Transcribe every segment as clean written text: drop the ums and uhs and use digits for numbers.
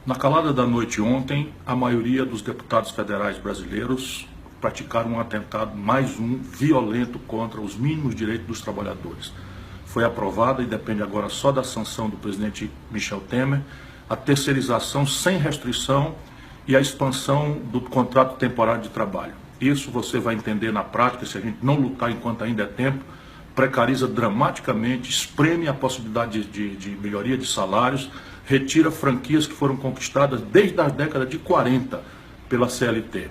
Na calada da noite ontem, a maioria dos deputados federais brasileiros praticaram um atentado, mais um, violento contra os mínimos direitos dos trabalhadores. Foi aprovada, e depende agora só da sanção do presidente Michel Temer, a terceirização sem restrição e a expansão do contrato temporário de trabalho. Isso você vai entender na prática, se a gente não lutar enquanto ainda é tempo, precariza dramaticamente, espreme a possibilidade de melhoria de salários, retira franquias que foram conquistadas desde a década de 40 pela CLT.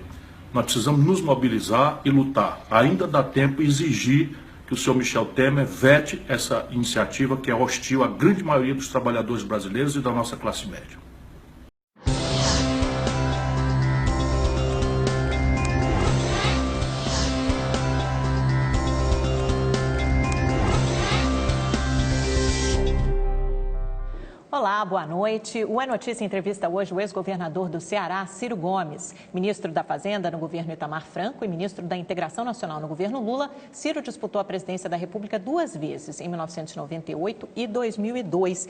Nós precisamos nos mobilizar e lutar. Ainda dá tempo exigir que o senhor Michel Temer vete essa iniciativa que é hostil à grande maioria dos trabalhadores brasileiros e da nossa classe média. Olá, boa noite. O É Notícia entrevista hoje o ex-governador do Ceará, Ciro Gomes. Ministro da Fazenda no governo Itamar Franco e ministro da Integração Nacional no governo Lula, Ciro disputou a presidência da República 2 vezes, em 1998 e 2002.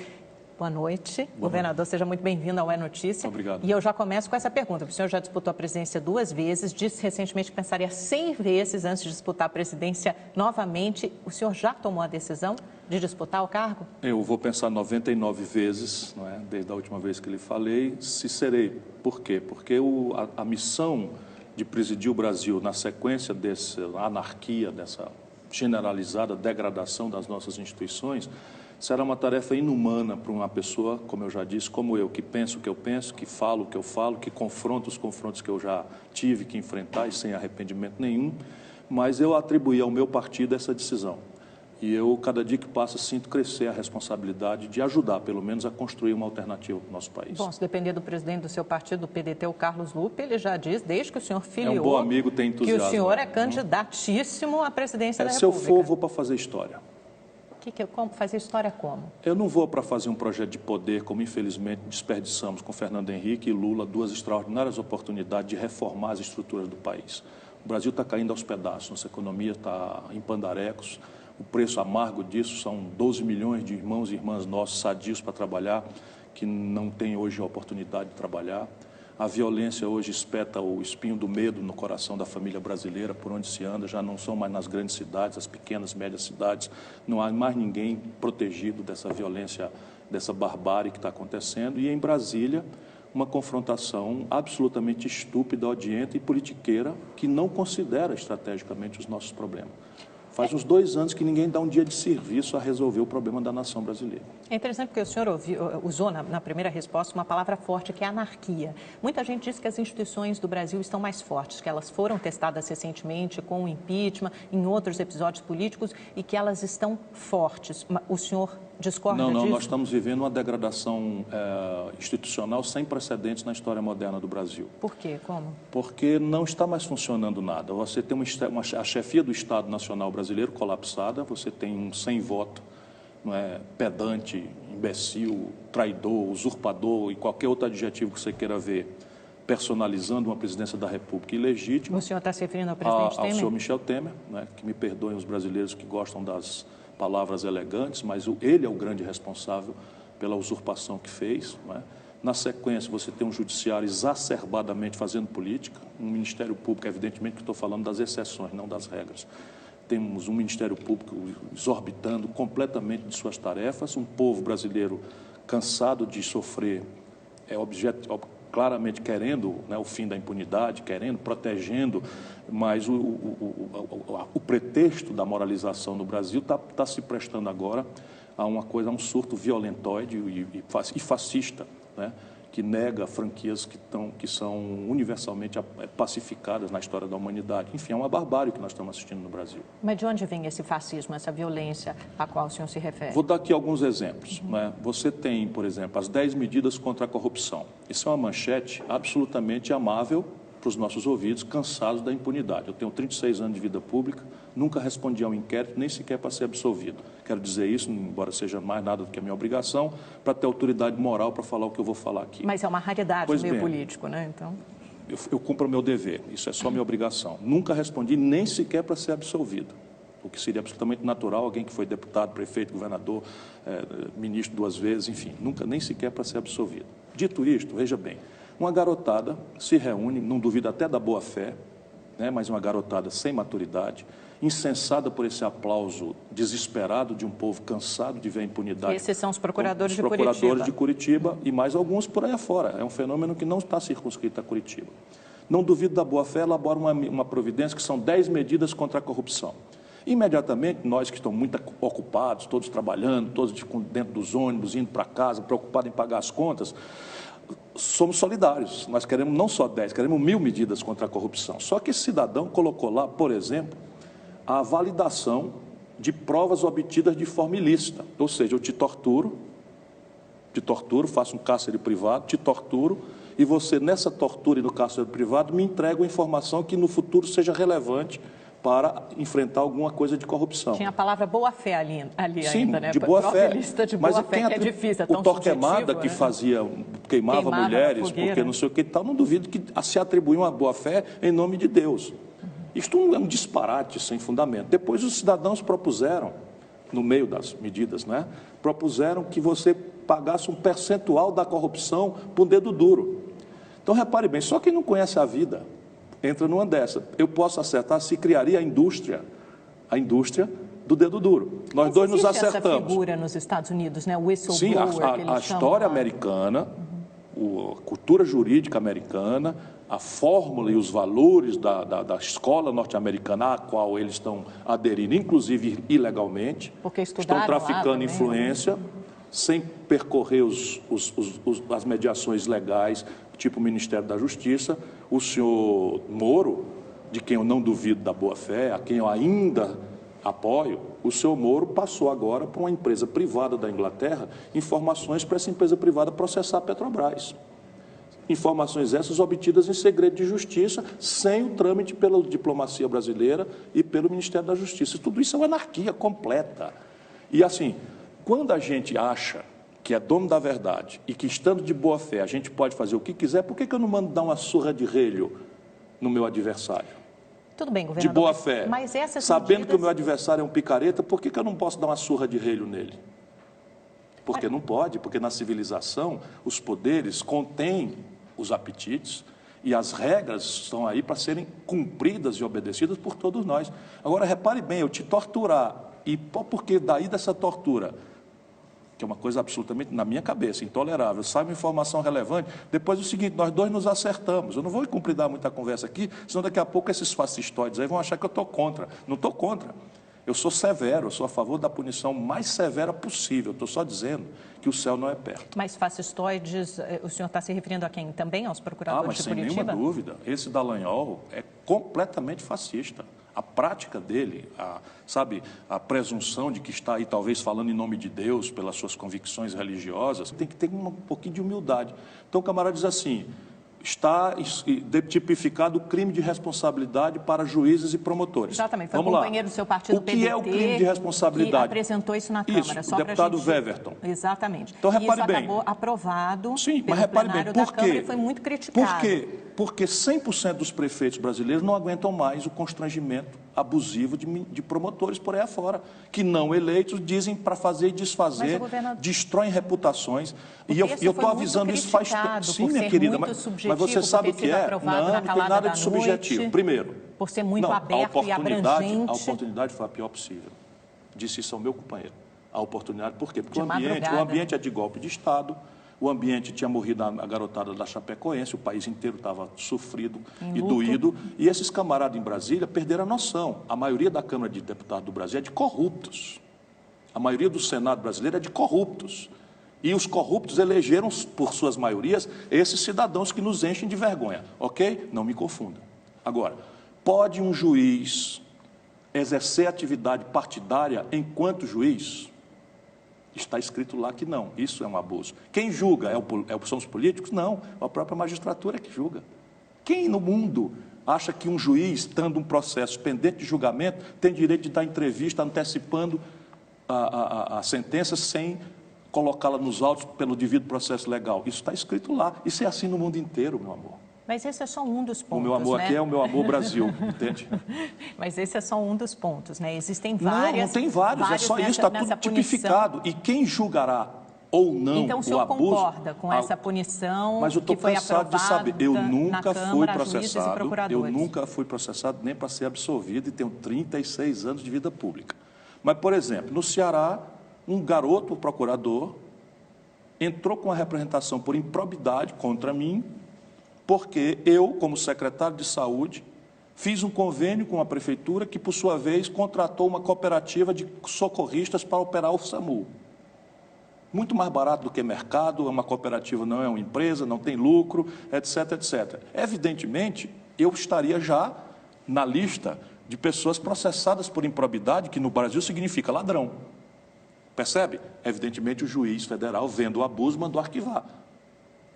Boa noite, governador, seja muito bem-vindo ao É Notícia. Obrigado. E eu já começo com essa pergunta. O senhor já disputou a presidência 2 vezes, disse recentemente que pensaria 100 vezes antes de disputar a presidência novamente. O senhor já tomou a decisão de disputar o cargo? Eu vou pensar 99 vezes, não é? Desde a última vez que lhe falei, se serei. Por quê? Porque a missão de presidir o Brasil na sequência dessa anarquia, dessa generalizada degradação das nossas instituições, será uma tarefa inumana para uma pessoa, como eu já disse, como eu, que penso o que eu penso, que falo o que eu falo, que confronto os confrontos que eu já tive que enfrentar e sem arrependimento nenhum, mas eu atribuí ao meu partido essa decisão. E eu, cada dia que passa, sinto crescer a responsabilidade de ajudar, pelo menos, a construir uma alternativa para o nosso país. Bom, se depender do presidente do seu partido, do PDT, o Carlos Lupe, ele já diz, desde que o senhor filiou, é um bom amigo, tem entusiasmo, que o senhor é candidatíssimo à presidência da Se eu República. for, vou para fazer história. Como fazer história como? Eu não vou para fazer um projeto de poder, como infelizmente desperdiçamos com Fernando Henrique e Lula, 2 extraordinárias oportunidades de reformar as estruturas do país. O Brasil está caindo aos pedaços, nossa economia está em pandarecos, o preço amargo disso são 12 milhões de irmãos e irmãs nossos sadios para trabalhar, que não têm hoje a oportunidade de trabalhar. A violência hoje espeta o espinho do medo no coração da família brasileira, por onde se anda, já não são mais nas grandes cidades, as pequenas, médias cidades, não há mais ninguém protegido dessa violência, dessa barbárie que está acontecendo. E em Brasília, uma confrontação absolutamente estúpida, odienta e politiqueira, que não considera estrategicamente os nossos problemas. Faz uns 2 anos que ninguém dá um dia de serviço a resolver o problema da nação brasileira. É interessante porque o senhor usou na primeira resposta uma palavra forte, que é anarquia. Muita gente diz que as instituições do Brasil estão mais fortes, que elas foram testadas recentemente com o impeachment, em outros episódios políticos, e que elas estão fortes. O senhor discorda disso? Não, nós estamos vivendo uma degradação institucional sem precedentes na história moderna do Brasil. Por quê? Como? Porque não está mais funcionando nada. Você tem a chefia do Estado Nacional Brasileiro colapsada, você tem um sem voto, não é, pedante, imbecil, traidor, usurpador e qualquer outro adjetivo que você queira ver, personalizando uma presidência da República ilegítima. O senhor está se referindo ao presidente Temer? Ao senhor Michel Temer, né, que me perdoem os brasileiros que gostam das palavras elegantes, mas ele é o grande responsável pela usurpação que fez, não é? Na sequência, você tem um judiciário exacerbadamente fazendo política, um Ministério Público, evidentemente que estou falando das exceções, não das regras. Temos um Ministério Público exorbitando completamente de suas tarefas, um povo brasileiro cansado de sofrer, claramente querendo, né, o fim da impunidade, querendo, protegendo, mas o pretexto da moralização no Brasil está se prestando agora a uma coisa, a um surto violentóide e fascista, né, que nega franquias que são universalmente pacificadas na história da humanidade. Enfim, é uma barbárie que nós estamos assistindo no Brasil. Mas de onde vem esse fascismo, essa violência a qual o senhor se refere? Vou dar aqui alguns exemplos. Né? Você tem, por exemplo, as 10 medidas contra a corrupção. Isso é uma manchete absolutamente amável para os nossos ouvidos, cansados da impunidade. Eu tenho 36 anos de vida pública, nunca respondi a um inquérito, nem sequer para ser absolvido. Quero dizer isso, embora seja mais nada do que a minha obrigação, para ter autoridade moral para falar o que eu vou falar aqui. Mas é uma raridade no meio político, né? Então... Eu cumpro o meu dever, isso é só minha obrigação. Nunca respondi nem sequer para ser absolvido, o que seria absolutamente natural, alguém que foi deputado, prefeito, governador, ministro 2 vezes, enfim, nunca nem sequer para ser absolvido. Dito isto, veja bem, uma garotada se reúne, não duvido até da boa-fé, né, mas uma garotada sem maturidade, insensada por esse aplauso desesperado de um povo cansado de ver a impunidade. Esses são os procuradores de Curitiba. Os procuradores de Curitiba e mais alguns por aí afora. É um fenômeno que não está circunscrito a Curitiba. Não duvido da boa-fé, elabora uma providência que são 10 medidas contra a corrupção. Imediatamente, nós que estamos muito ocupados, todos trabalhando, todos dentro dos ônibus, indo para casa, preocupados em pagar as contas, somos solidários. Nós queremos não só 10, queremos 1000 medidas contra a corrupção. Só que esse cidadão colocou lá, por exemplo, a validação de provas obtidas de forma ilícita. Ou seja, eu te torturo, faço um cárcere privado, te torturo, e você, nessa tortura e no cárcere privado, me entrega uma informação que no futuro seja relevante para enfrentar alguma coisa de corrupção. Tinha a palavra boa-fé ali Sim, ainda, né? de boa-fé. Mas quem é difícil, é tão o Torquemada, que né? queimava mulheres, porque não sei o que e tal, não duvido que se atribuiu uma boa-fé em nome de Deus. Isto é um disparate sem fundamento. Depois os cidadãos propuseram, no meio das medidas, né, propuseram que você pagasse um percentual da corrupção por dedo duro. Então, repare bem, só quem não conhece a vida entra numa dessa. Eu posso acertar se criaria a indústria do dedo duro. Nós dois nos acertamos. Essa figura nos Estados Unidos, né, o whistleblower, sim, a história americana, a cultura jurídica americana, a fórmula e os valores da escola norte-americana à qual eles estão aderindo, inclusive ilegalmente, estão traficando influência, sem percorrer as mediações legais, tipo o Ministério da Justiça. O senhor Moro, de quem eu não duvido da boa-fé, a quem eu ainda apoio, o senhor Moro passou agora para uma empresa privada da Inglaterra informações para essa empresa privada processar a Petrobras. Informações essas obtidas em segredo de justiça, sem o trâmite pela diplomacia brasileira e pelo Ministério da Justiça. Tudo isso é uma anarquia completa. E assim, quando a gente acha que é dono da verdade e que, estando de boa fé, a gente pode fazer o que quiser, por que eu não mando dar uma surra de relho no meu adversário? Tudo bem, governador. De boa fé. Mas essas sabendo medidas... que o meu adversário é um picareta, por que eu não posso dar uma surra de relho nele? Porque não pode, porque na civilização os poderes contêm os apetites e as regras estão aí para serem cumpridas e obedecidas por todos nós. Agora, repare bem, eu te torturar, e porque daí dessa tortura, que é uma coisa absolutamente, na minha cabeça, intolerável, sai uma informação relevante, depois é o seguinte, nós dois nos acertamos. Eu não vou cumprir dar muita conversa aqui, senão daqui a pouco esses fascistoides aí vão achar que eu estou contra. Não estou contra. Eu sou severo, eu sou a favor da punição mais severa possível. Estou só dizendo que o céu não é perto. Mas fascistoides, o senhor está se referindo a quem? Também aos procuradores de Curitiba? Mas sem nenhuma dúvida. Esse Dallagnol é completamente fascista. A prática dele, a presunção de que está aí talvez falando em nome de Deus, pelas suas convicções religiosas, tem que ter um pouquinho de humildade. Então o camarada diz assim, está tipificado o crime de responsabilidade para juízes e promotores. Exatamente, foi um companheiro do seu partido, PDT, o que é o crime de responsabilidade? Que apresentou isso na Câmara. Isso, o deputado Weverton. Exatamente. Então, repare isso bem. acabou aprovado Sim, pelo mas repare bem, plenário da Câmara e foi muito criticado. Por quê? Porque 100% dos prefeitos brasileiros não aguentam mais o constrangimento, abusivo de promotores por aí afora, que não eleitos dizem para fazer e desfazer, destroem reputações. E eu estou avisando isso faz tempo. Sim, minha querida, mas você sabe o que é? Não, não tem nada de subjetivo. Primeiro, por ser muito aberto e abrangente. A oportunidade foi a pior possível. Disse isso ao meu companheiro. A oportunidade, por quê? Porque o ambiente é de golpe de Estado, o ambiente tinha morrido a garotada da Chapecoense, o país inteiro estava sofrido e doído, e esses camaradas em Brasília perderam a noção. A maioria da Câmara de Deputados do Brasil é de corruptos. A maioria do Senado brasileiro é de corruptos. E os corruptos elegeram, por suas maiorias, esses cidadãos que nos enchem de vergonha, ok? Não me confunda. Agora, pode um juiz exercer atividade partidária enquanto juiz? Está escrito lá que não, isso é um abuso. Quem julga são os políticos? Não, a própria magistratura que julga. Quem no mundo acha que um juiz, estando um processo pendente de julgamento, tem direito de dar entrevista antecipando a sentença sem colocá-la nos autos pelo devido processo legal? Isso está escrito lá. Isso é assim no mundo inteiro, meu amor. Mas esse é só um dos pontos, o meu amor, né? Aqui é o meu amor Brasil, entende? Mas esse é só um dos pontos, né? Existem várias... Não tem vários, é só isso, está tudo tipificado. E quem julgará ou não então, o abuso... Então, o senhor concorda com essa punição mas eu estou cansado de saber. Eu nunca fui processado, eu procuradores. nunca fui processado nem para ser absolvido e tenho 36 anos de vida pública. Mas, por exemplo, no Ceará, um garoto procurador entrou com a representação por improbidade contra mim, porque eu, como secretário de saúde, fiz um convênio com a prefeitura que, por sua vez, contratou uma cooperativa de socorristas para operar o SAMU. Muito mais barato do que mercado, uma cooperativa não é uma empresa, não tem lucro, etc, etc. Evidentemente, eu estaria já na lista de pessoas processadas por improbidade, que no Brasil significa ladrão. Percebe? Evidentemente, o juiz federal, vendo o abuso, mandou arquivar.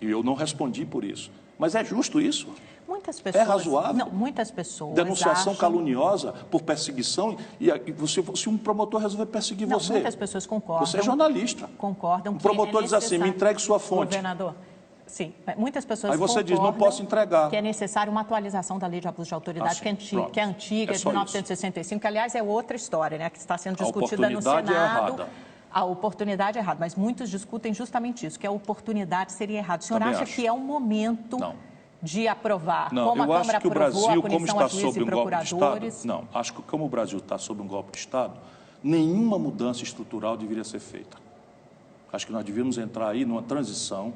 E eu não respondi por isso. Mas é justo isso? Muitas pessoas, é razoável? Não, muitas pessoas denunciação caluniosa por perseguição, e se um promotor resolver perseguir você... Muitas pessoas concordam. Você é jornalista. Concordam. O promotor diz assim, me entregue sua fonte. Governador, sim, muitas pessoas Aí você diz, não posso entregar. Que é necessário uma atualização da lei de abuso de autoridade, assim, que é antiga, de 1965, que, aliás, é outra história, né, que está sendo discutida no Senado. É errada. A oportunidade é errada, mas muitos discutem justamente isso, que a oportunidade seria errada. O senhor acha que é um momento de aprovar, não, como a Câmara aprovou Brasil, a punição a juízes e procuradores? Não, acho que como o Brasil está sob um golpe de Estado, nenhuma mudança estrutural deveria ser feita. Acho que nós devíamos entrar aí numa transição,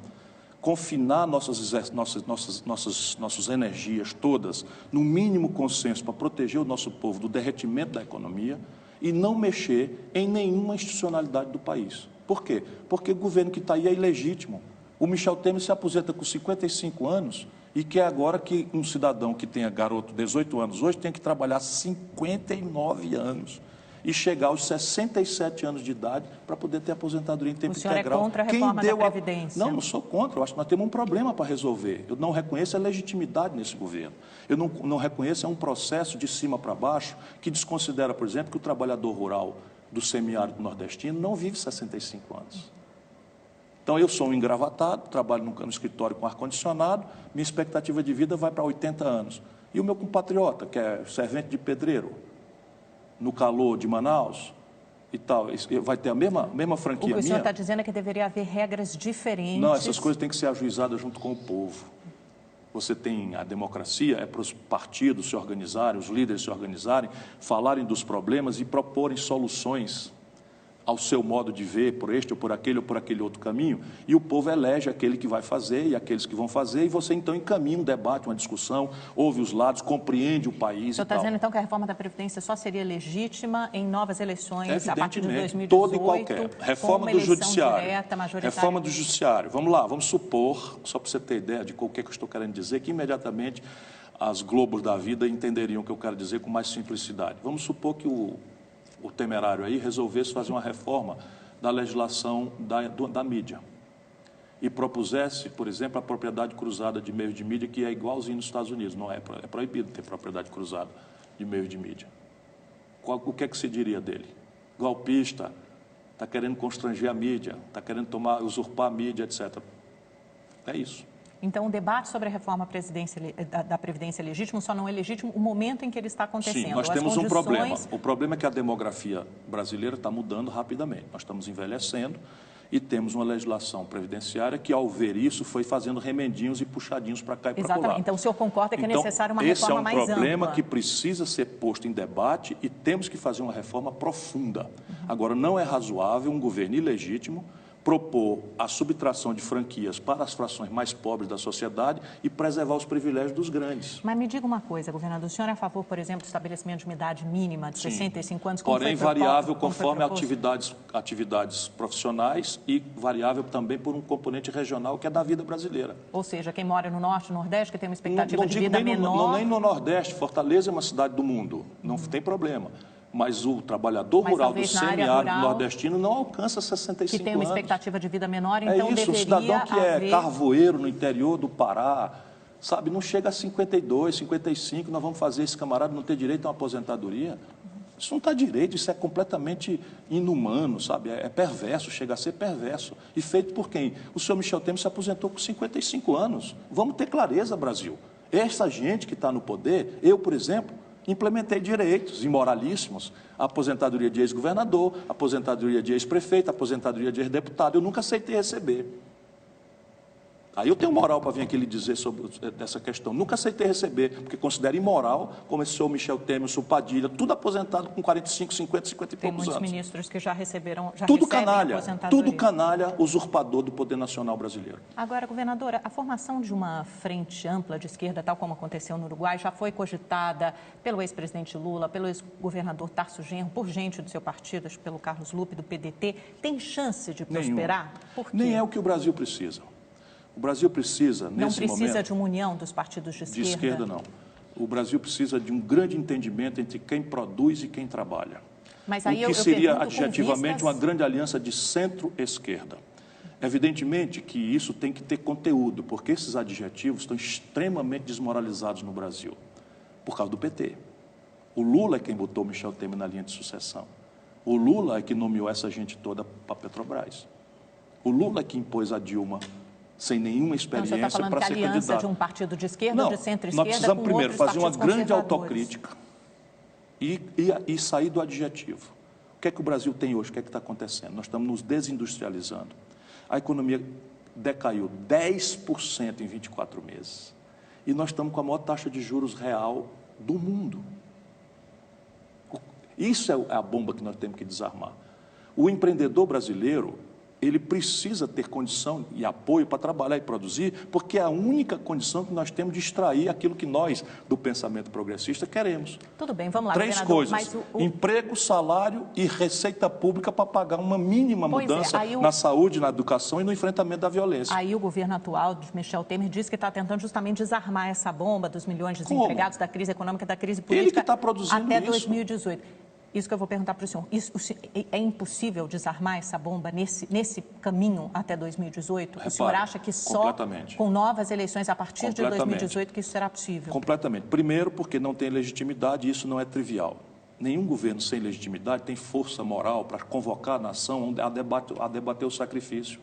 confinar nossas energias todas no mínimo consenso para proteger o nosso povo do derretimento da economia e não mexer em nenhuma institucionalidade do país. Por quê? Porque o governo que está aí é ilegítimo. O Michel Temer se aposenta com 55 anos e quer agora que um cidadão que tenha garoto de 18 anos hoje tenha que trabalhar 59 anos e chegar aos 67 anos de idade para poder ter aposentadoria em tempo integral. O senhor é contra a reforma da Previdência? Não, não sou contra. Eu acho que nós temos um problema para resolver. Eu não reconheço a legitimidade nesse governo. Eu não reconheço um processo de cima para baixo que desconsidera, por exemplo, que o trabalhador rural do semiárido nordestino não vive 65 anos. Então, eu sou um engravatado, trabalho no escritório com ar-condicionado, minha expectativa de vida vai para 80 anos. E o meu compatriota, que é servente de pedreiro, no calor de Manaus e tal, vai ter a mesma franquia minha? O que o senhor está dizendo é que deveria haver regras diferentes. Não, essas coisas têm que ser ajuizadas junto com o povo. Você tem a democracia, é para os partidos se organizarem, os líderes se organizarem, falarem dos problemas e proporem soluções ao seu modo de ver, por este ou por aquele outro caminho, e o povo elege aquele que vai fazer e aqueles que vão fazer, e você então encaminha um debate, uma discussão, ouve os lados, compreende o país. O senhor está dizendo então que a reforma da Previdência só seria legítima em novas eleições a partir de 2018? Toda e qualquer. Reforma do Judiciário. Direta, reforma do Judiciário. Vamos lá, vamos supor, só para você ter ideia de o que eu estou querendo dizer, que imediatamente as globos da vida entenderiam o que eu quero dizer com mais simplicidade. Vamos supor que o temerário aí resolvesse fazer uma reforma da legislação da mídia e propusesse, por exemplo, a propriedade cruzada de meios de mídia, que é igualzinho nos Estados Unidos, não é proibido ter propriedade cruzada de meios de mídia. O que é que se diria dele? Golpista, está querendo constranger a mídia, está querendo usurpar a mídia, etc. É isso. Então, o debate sobre a reforma da Previdência é legítimo, só não é legítimo o momento em que ele está acontecendo. Sim, nós temos um problema. O problema é que a demografia brasileira está mudando rapidamente. Nós estamos envelhecendo e temos uma legislação previdenciária que, ao ver isso, foi fazendo remendinhos e puxadinhos para cá e para lá. Exatamente. Então, o senhor concorda que é necessário uma reforma mais ampla? Esse é um problema que precisa ser posto em debate e temos que fazer uma reforma profunda. Agora, não é razoável um governo ilegítimo propor a subtração de franquias para as frações mais pobres da sociedade e preservar os privilégios dos grandes. Mas me diga uma coisa, governador, o senhor é a favor, por exemplo, do estabelecimento de uma idade mínima de 65 anos? Porém, variável conforme atividades profissionais e variável também por um componente regional que é da vida brasileira. Ou seja, quem mora no Norte, no Nordeste, que tem uma expectativa de vida menor... Nem no Nordeste, Fortaleza é uma cidade do mundo, não tem problema. Mas o trabalhador rural do semiárido nordestino não alcança 65 anos. Que tem uma expectativa de vida menor, então deveria o cidadão que é carvoeiro no interior do Pará, sabe, não chega a 52, 55, nós vamos fazer esse camarada não ter direito a uma aposentadoria? Isso não está direito, isso é completamente inumano, sabe? É perverso, chega a ser perverso. E feito por quem? O senhor Michel Temer se aposentou com 55 anos. Vamos ter clareza, Brasil. Essa gente que está no poder, eu, por exemplo, implementei direitos imoralíssimos, a aposentadoria de ex-governador, a aposentadoria de ex-prefeito, a aposentadoria de ex-deputado, eu nunca aceitei receber. Aí eu tenho moral para vir aqui lhe dizer sobre essa questão. Nunca aceitei receber, porque considero imoral, como esse senhor Michel Temer, o senhor Padilha, tudo aposentado com 45, 50 e poucos anos. Tem muitos ministros que já receberam, tudo canalha, tudo canalha, usurpador do poder nacional brasileiro. Agora, governadora, a formação de uma frente ampla de esquerda, tal como aconteceu no Uruguai, já foi cogitada pelo ex-presidente Lula, pelo ex-governador Tarso Genro, por gente do seu partido, pelo Carlos Lupe, do PDT. Tem chance de prosperar? Por quê? Nem é o que o Brasil precisa. O Brasil precisa, nesse momento... Não precisa de uma união dos partidos de esquerda? De esquerda, não. O Brasil precisa de um grande entendimento entre quem produz e quem trabalha. Mas aí o que seria, adjetivamente, uma grande aliança de centro-esquerda. Evidentemente que isso tem que ter conteúdo, porque esses adjetivos estão extremamente desmoralizados no Brasil, por causa do PT. O Lula é quem botou o Michel Temer na linha de sucessão. O Lula é que nomeou essa gente toda para a Petrobras. O Lula é que impôs a Dilma sem nenhuma experiência para ser candidato. Então, você está falando que a aliança de um partido de esquerda ou de centro-esquerda? Nós precisamos primeiro fazer uma grande autocrítica e sair do adjetivo. O que é que o Brasil tem hoje? O que é que está acontecendo? Nós estamos nos desindustrializando. A economia decaiu 10% em 24 meses. E nós estamos com a maior taxa de juros real do mundo. Isso é a bomba que nós temos que desarmar. O empreendedor brasileiro, ele precisa ter condição e apoio para trabalhar e produzir, porque é a única condição que nós temos de extrair aquilo que nós, do pensamento progressista, queremos. Tudo bem, vamos lá, Três coisas, emprego, salário e receita pública para pagar uma mínima mudança na saúde, na educação e no enfrentamento da violência. Aí o governo atual, de Michel Temer, diz que está tentando justamente desarmar essa bomba dos milhões de desempregados, da crise econômica, da crise política, ele que está produzindo até 2018. Isso que eu vou perguntar para o senhor. É impossível desarmar essa bomba nesse caminho até 2018? Repare, o senhor acha que só com novas eleições a partir de 2018 que isso será possível? Completamente. Primeiro, porque não tem legitimidade e isso não é trivial. Nenhum governo sem legitimidade tem força moral para convocar a nação a debater o sacrifício.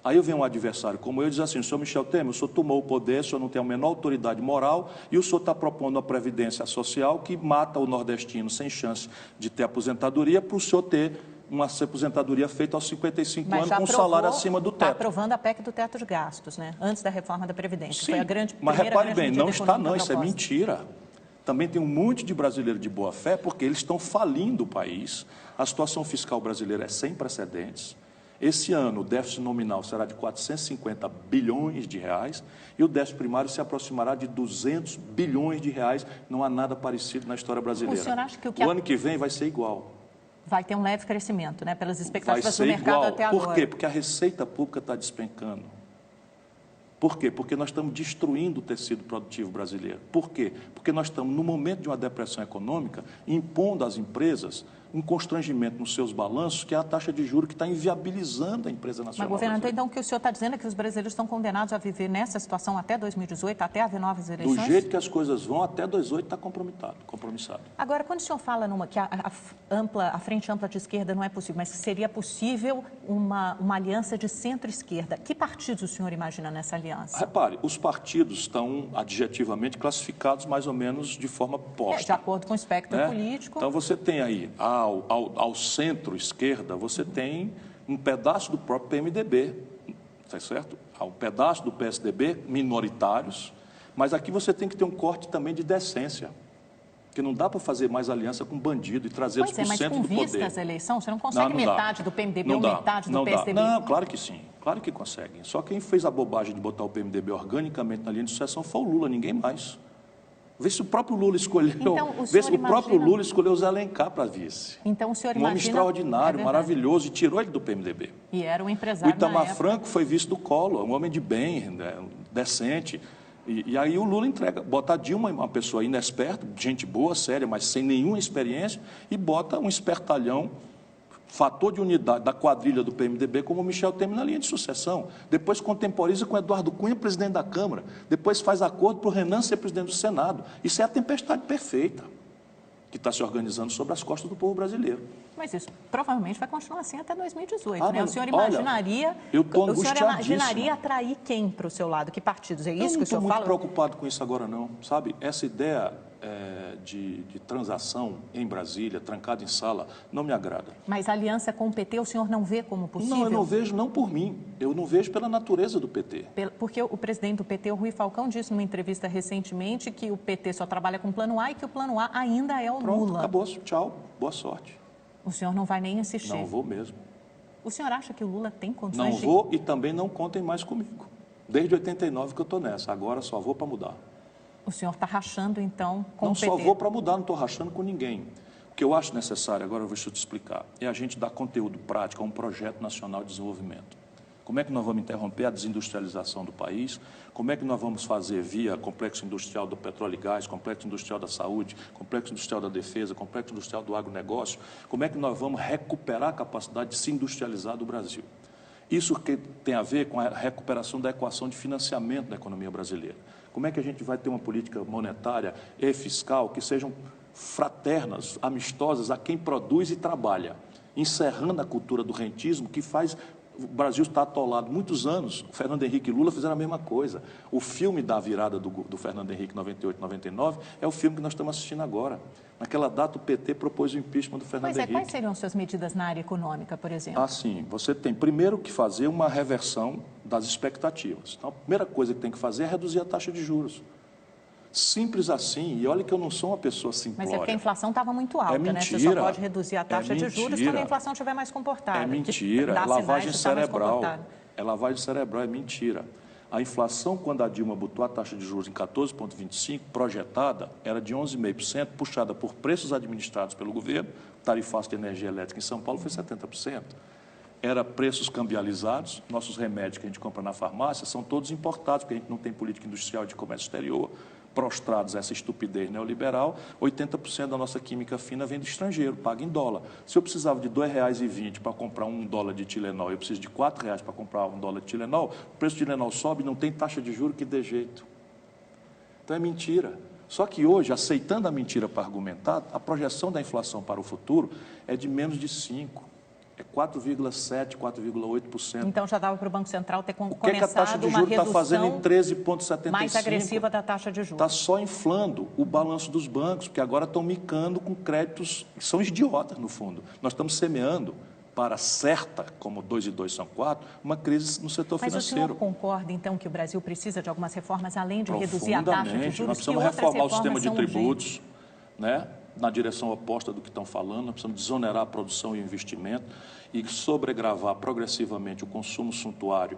Aí vem um adversário como eu e diz assim, senhor Michel Temer, o senhor tomou o poder, o senhor não tem a menor autoridade moral e o senhor está propondo uma previdência social que mata o nordestino sem chance de ter aposentadoria para o senhor ter uma aposentadoria feita aos 55 anos com um salário acima do teto. Está aprovando a PEC do teto de gastos, né? Antes da reforma da Previdência. Sim, foi a grande, mas repare bem, não está não, isso proposta. É mentira. Também tem um monte de brasileiros de boa fé porque eles estão falindo o país. A situação fiscal brasileira é sem precedentes. Esse ano, o déficit nominal será de 450 bilhões de reais e o déficit primário se aproximará de 200 bilhões de reais. Não há nada parecido na história brasileira. O senhor acha que o ano que vem vai ser igual. Vai ter um leve crescimento, né? Pelas expectativas do mercado até agora. Por quê? Porque a receita pública está despencando. Por quê? Porque nós estamos destruindo o tecido produtivo brasileiro. Por quê? Porque nós estamos, no momento de uma depressão econômica, impondo às empresas um constrangimento nos seus balanços, que é a taxa de juros que está inviabilizando a empresa nacional. Mas, governador, então o que o senhor está dizendo é que os brasileiros estão condenados a viver nessa situação até 2018, até haver novas eleições? Do jeito que as coisas vão, até 2018 está compromissado. Agora, quando o senhor fala que a frente ampla de esquerda não é possível, mas que seria possível uma aliança de centro-esquerda, que partidos o senhor imagina nessa aliança? Repare, os partidos estão adjetivamente classificados mais ou menos de forma posta. De acordo com o espectro político. Então, você tem aí, ao centro-esquerda, você tem um pedaço do próprio PMDB, tá certo? Há um pedaço do PSDB, minoritários, mas aqui você tem que ter um corte também de decência, porque não dá para fazer mais aliança com bandido e trazê-los para o centro do poder. Mas com vista às eleições, você não consegue metade do PMDB ou metade do PSDB? Não, claro que sim, claro que conseguem. Só quem fez a bobagem de botar o PMDB organicamente na linha de sucessão foi o Lula, ninguém mais. Vê se o próprio Lula escolheu, próprio Lula escolheu o Zé Alencar para vice. Então o senhor um homem extraordinário, maravilhoso, e tirou ele do PMDB. E era um empresário. O Itamar Franco foi vice do Collor, um homem de bem, né, decente. E aí o Lula entrega, bota a Dilma, uma pessoa inexperta, gente boa, séria, mas sem nenhuma experiência, e bota um espertalhão, fator de unidade da quadrilha do PMDB, como o Michel Temer na linha de sucessão. Depois contemporiza com Eduardo Cunha, presidente da Câmara. Depois faz acordo para o Renan ser presidente do Senado. Isso é a tempestade perfeita que está se organizando sobre as costas do povo brasileiro. Mas isso provavelmente vai continuar assim até 2018, né? Mas, o senhor imaginaria, o senhor imaginaria atrair quem para o seu lado? Que partidos? É isso que o senhor fala? Eu não estou muito preocupado com isso agora, não. Sabe, essa ideia de transação em Brasília, trancado em sala, não me agrada. Mas a aliança com o PT o senhor não vê como possível? Não, eu não vejo, não por mim. Eu não vejo pela natureza do PT. Porque o presidente do PT, o Rui Falcão, disse numa entrevista recentemente que o PT só trabalha com o plano A e que o plano A ainda é o Pronto, Lula. Acabou, tchau, boa sorte. O senhor não vai nem insistir? Não vou mesmo. O senhor acha que o Lula tem condições Não vou e também não contem mais comigo. Desde 89 que eu estou nessa, agora só vou para mudar. O senhor está rachando, então, com o PT? Não só vou para mudar, não estou rachando com ninguém. O que eu acho necessário, agora eu vou te explicar, é a gente dar conteúdo prático a um projeto nacional de desenvolvimento. Como é que nós vamos interromper a desindustrialização do país? Como é que nós vamos fazer via complexo industrial do petróleo e gás, complexo industrial da saúde, complexo industrial da defesa, complexo industrial do agronegócio? Como é que nós vamos recuperar a capacidade de se industrializar do Brasil? Isso que tem a ver com a recuperação da equação de financiamento da economia brasileira. Como é que a gente vai ter uma política monetária e fiscal que sejam fraternas, amistosas a quem produz e trabalha, encerrando a cultura do rentismo que faz... O Brasil está atolado muitos anos. O Fernando Henrique e Lula fizeram a mesma coisa. O filme da virada do Fernando Henrique, 98, 99, é o filme que nós estamos assistindo agora. Naquela data, o PT propôs o impeachment do Fernando Henrique. Quais seriam suas medidas na área econômica, por exemplo? Sim. Você tem, primeiro, que fazer uma reversão das expectativas. Então, a primeira coisa que tem que fazer é reduzir a taxa de juros. Simples assim, e olha que eu não sou uma pessoa simplória. Mas é porque a inflação estava muito alta, mentira, né? Você só pode reduzir a taxa de juros quando a inflação estiver mais comportada. É mentira, é lavagem cerebral. É lavagem cerebral, é mentira. A inflação, quando a Dilma botou a taxa de juros em 14,25, projetada, era de 11,5%, puxada por preços administrados pelo governo, tarifaço de energia elétrica em São Paulo foi 70%. Era preços cambializados, nossos remédios que a gente compra na farmácia são todos importados, porque a gente não tem política industrial de comércio exterior, prostrados a essa estupidez neoliberal, 80% da nossa química fina vem do estrangeiro, paga em dólar. Se eu precisava de R$ 2,20 para comprar $1 de Tilenol, eu preciso de R$ 4,00 para comprar $1 de Tilenol, o preço de Tilenol sobe e não tem taxa de juros que dê jeito. Então é mentira. Só que hoje, aceitando a mentira para argumentar, a projeção da inflação para o futuro é de menos de 5%. É 4,7%, 4,8%. Então já dava para o Banco Central ter começado uma redução. O que a taxa de juros está fazendo em 13,75%? Mais agressiva da taxa de juros. Está só inflando o balanço dos bancos, porque agora estão micando com créditos que são idiotas, no fundo. Nós estamos semeando para certa, como 2 e 2 são 4, uma crise no setor financeiro. Mas o senhor concorda, então, que o Brasil precisa de algumas reformas, além de reduzir a taxa de juros? Nós precisamos reformar o sistema de tributos, né? Na direção oposta do que estão falando, nós precisamos desonerar a produção e o investimento e sobregravar progressivamente o consumo suntuário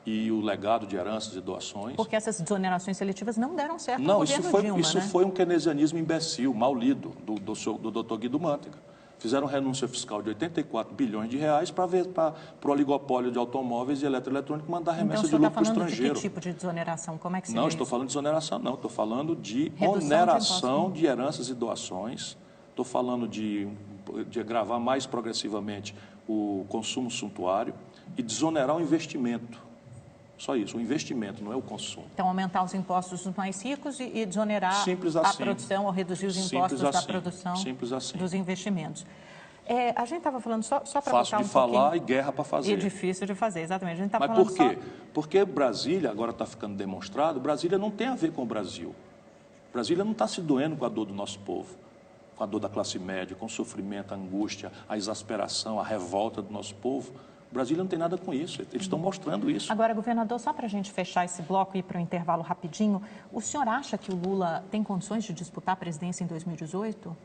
e o legado de heranças e doações. Porque essas desonerações seletivas não deram certo no governo Dilma, isso foi um keynesianismo imbecil, mal lido, do Dr. Guido Mantega. Fizeram renúncia fiscal de 84 bilhões de reais para o oligopólio de automóveis e eletroeletrônicos mandar remessa de lucro para o estrangeiro. Então, você está falando de que tipo de desoneração? Como é que seria Não, estou falando de desoneração, não. Estou falando de oneração de heranças e doações. Estou falando de de agravar mais progressivamente o consumo suntuário e desonerar o investimento. Só isso, o investimento, não é o consumo. Então, aumentar os impostos dos mais ricos e desonerar a produção ou reduzir os impostos da produção dos investimentos. A gente estava falando, só para fácil de falar e guerra para fazer. E difícil de fazer, exatamente. A gente tá Mas falando por quê? Porque Brasília, agora está ficando demonstrado, Brasília não tem a ver com o Brasil. Brasília não está se doendo com a dor do nosso povo, com a dor da classe média, com o sofrimento, a angústia, a exasperação, a revolta do nosso povo. Brasília não tem nada com isso, eles estão mostrando isso. Agora, governador, só para a gente fechar esse bloco e ir para o intervalo rapidinho, o senhor acha que o Lula tem condições de disputar a presidência em 2018?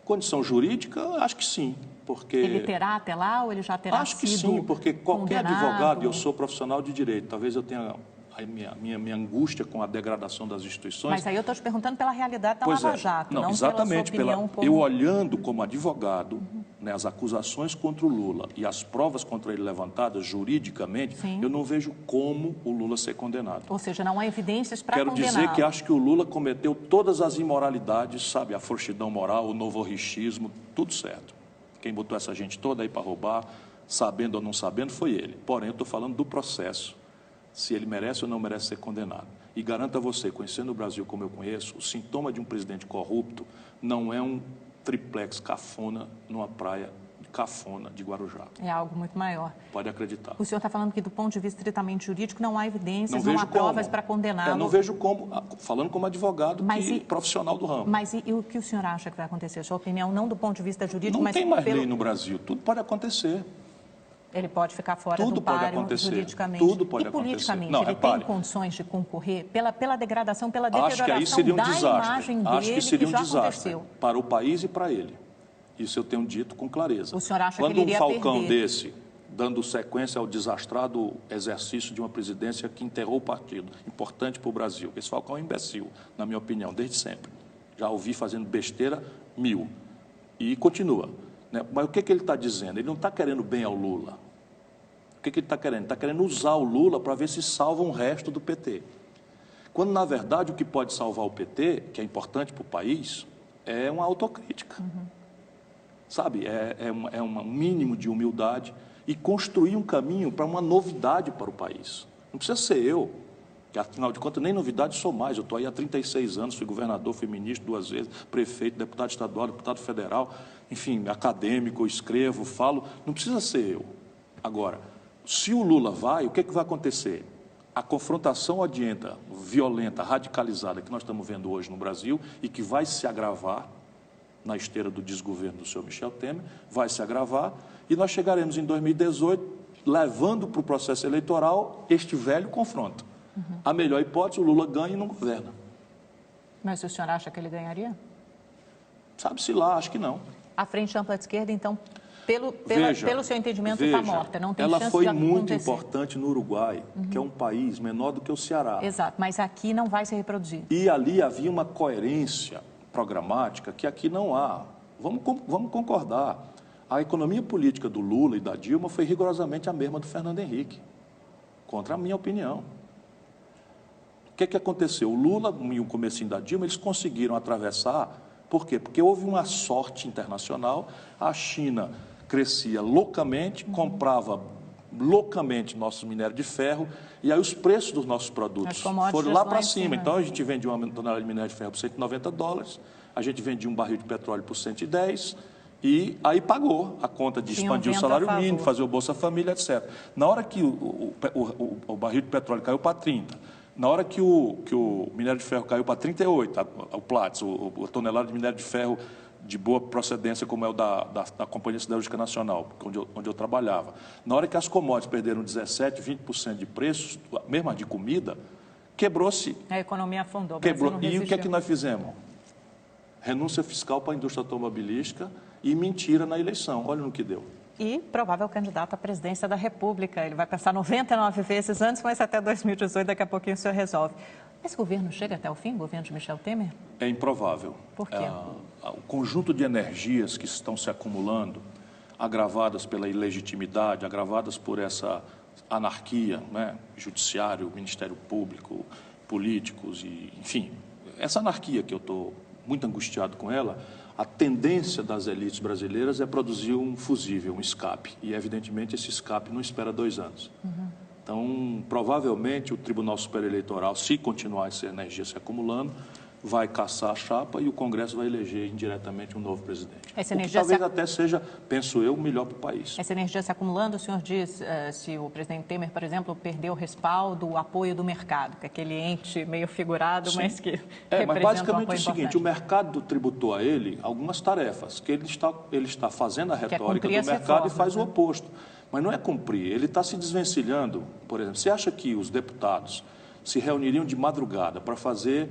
Condição jurídica, acho que sim, porque... Ele terá até lá ou ele já terá sido Acho que sim, porque qualquer condenado? advogado, eu sou profissional de direito, talvez eu tenha a minha angústia com a degradação das instituições. Mas aí eu estou te perguntando pela realidade da Lava Jato, não exatamente, pela sua opinião eu olhando como advogado, né, as acusações contra o Lula e as provas contra ele levantadas juridicamente, eu não vejo como o Lula ser condenado. Ou seja, não há evidências para condená-lo. Quero dizer que acho que o Lula cometeu todas as imoralidades, sabe, a frouxidão moral, o novorrichismo, tudo certo. Quem botou essa gente toda aí para roubar, sabendo ou não sabendo, foi ele. Porém, eu estou falando do processo, se ele merece ou não merece ser condenado. E garanto a você, conhecendo o Brasil como eu conheço, o sintoma de um presidente corrupto não é um triplex cafona numa praia cafona de Guarujá. É algo muito maior. Pode acreditar. O senhor está falando que, do ponto de vista estritamente jurídico, não há evidências, não há provas para condená-lo. Não vejo como, falando como advogado profissional do ramo. Mas e o que o senhor acha que vai acontecer? A sua opinião, não do ponto de vista jurídico, mas... Não tem mais lei no Brasil, tudo pode acontecer. Ele pode ficar fora do páreo juridicamente. Tudo pode acontecer. E politicamente, ele tem condições de concorrer pela degradação, pela deterioração da imagem dele, acho que seria um desastre para o país e para ele. Isso eu tenho dito com clareza. O senhor acha Quando que ele iria um falcão perder? desse, dando sequência ao desastrado exercício de uma presidência que enterrou o partido, importante para o Brasil. Esse falcão é um imbecil, na minha opinião, desde sempre. Já ouvi fazendo besteira 1000. E continua. Né? Mas o que ele está dizendo? Ele não está querendo bem ao Lula. O que ele está querendo? Está querendo usar o Lula para ver se salva um resto do PT. Quando, na verdade, o que pode salvar o PT, que é importante para o país, é uma autocrítica. Sabe? É um mínimo de humildade e construir um caminho para uma novidade para o país. Não precisa ser eu, que afinal de contas nem novidade sou mais. Eu estou aí há 36 anos, fui governador, fui ministro 2 vezes, prefeito, deputado estadual, deputado federal, enfim, acadêmico, escrevo, falo. Não precisa ser eu. Agora, se o Lula vai, o que vai acontecer? A confrontação odienta, violenta, radicalizada que nós estamos vendo hoje no Brasil e que vai se agravar na esteira do desgoverno do senhor Michel Temer, vai se agravar e nós chegaremos em 2018 levando para o processo eleitoral este velho confronto. A melhor hipótese, o Lula ganha e não governa. Mas o senhor acha que ele ganharia? Sabe-se lá, acho que não. A Frente Ampla de Esquerda, então, pelo seu entendimento, está morta, não tem chance de acontecer. Ela foi muito importante no Uruguai, que é um país menor do que o Ceará. Exato, mas aqui não vai se reproduzir. E ali havia uma coerência programática que aqui não há. Vamos concordar. A economia política do Lula e da Dilma foi rigorosamente a mesma do Fernando Henrique, contra a minha opinião. O que aconteceu? O Lula e o comecinho da Dilma, eles conseguiram atravessar. Por quê? Porque houve uma sorte internacional, a China crescia loucamente, comprava loucamente nosso minério de ferro, e aí os preços dos nossos produtos foram lá para cima. Então, a gente vendia uma tonelada de minério de ferro por $190, a gente vendia um barril de petróleo por 110, e aí pagou a conta de expandir o salário mínimo, fazer o Bolsa Família, etc. Na hora que o barril de petróleo caiu para 30, na hora que o minério de ferro caiu para 38, o Platts, a tonelada de minério de ferro de boa procedência, como é o da Companhia Siderúrgica Nacional, onde eu trabalhava. Na hora que as commodities perderam 17%, 20% de preços, mesmo a de comida, quebrou-se. A economia afundou. Quebrou. E o que é que nós fizemos? Renúncia fiscal para a indústria automobilística e mentira na eleição. Olha no que deu. E provável candidato à presidência da República. Ele vai passar 99 vezes antes, mas até 2018, daqui a pouquinho o senhor resolve. Esse governo chega até o fim, o governo de Michel Temer? É improvável. Por quê? O conjunto de energias que estão se acumulando, agravadas pela ilegitimidade, agravadas por essa anarquia, né? Judiciário, Ministério Público, políticos, e, enfim, essa anarquia que eu estou muito angustiado com ela, a tendência das elites brasileiras é produzir um fusível, um escape. E, evidentemente, esse escape não espera 2 anos. Então, provavelmente, o Tribunal Superior Eleitoral, se continuar essa energia se acumulando, vai caçar a chapa e o Congresso vai eleger indiretamente um novo presidente. Essa o que energia talvez até seja, penso eu, melhor para o país. Essa energia se acumulando, o senhor diz, se o presidente Temer, por exemplo, perdeu o respaldo, o apoio do mercado, que é aquele ente meio figurado, Sim. mas que mas representa basicamente um é o seguinte, importante. o mercado tributou a ele algumas tarefas, que ele está fazendo a retórica do mercado e faz o oposto. Mas não é cumprir, ele está se desvencilhando. Por exemplo, você acha que os deputados se reuniriam de madrugada para fazer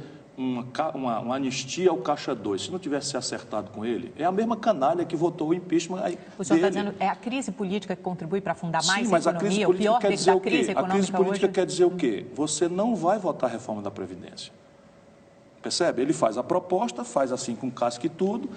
uma anistia ao Caixa 2, se não tivesse se acertado com ele? É a mesma canalha que votou o impeachment dele. O senhor está dizendo, é a crise política que contribui para afundar mais Sim, mas a economia? a crise política quer dizer o quê? A crise política hoje... quer dizer o quê? Você não vai votar a reforma da Previdência. Percebe? Ele faz a proposta, faz assim com casca e tudo,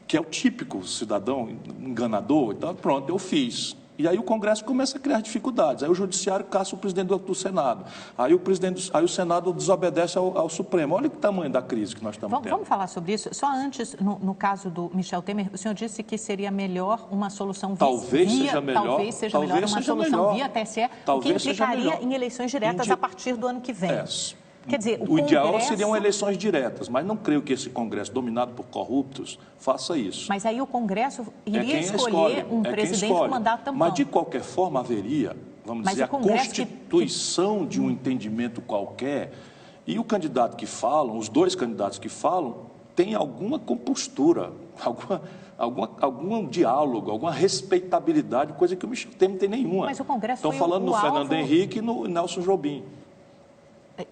que é o típico cidadão enganador, então pronto, eu fiz. E aí o Congresso começa a criar dificuldades, aí o Judiciário caça o presidente do Senado, aí o Senado desobedece ao Supremo. Olha o tamanho da crise que nós estamos tendo. Vamos falar sobre isso. Só antes, no caso do Michel Temer, o senhor disse que seria melhor uma solução talvez seja melhor uma solução via TSE, o que implicaria em eleições diretas a partir do ano que vem. Quer dizer, o ideal seriam eleições diretas, mas não creio que esse Congresso, dominado por corruptos, faça isso. Mas aí o Congresso iria escolher um presidente com mandato tampão. Mas, de qualquer forma, haveria, vamos dizer, a constituição de um entendimento qualquer, e o candidato que falam, os dois candidatos que falam, tem alguma compostura, algum diálogo, alguma respeitabilidade, coisa que o Michel Temer não tem nenhuma. Mas o Congresso Estão falando no Fernando Henrique e no Nelson Jobim.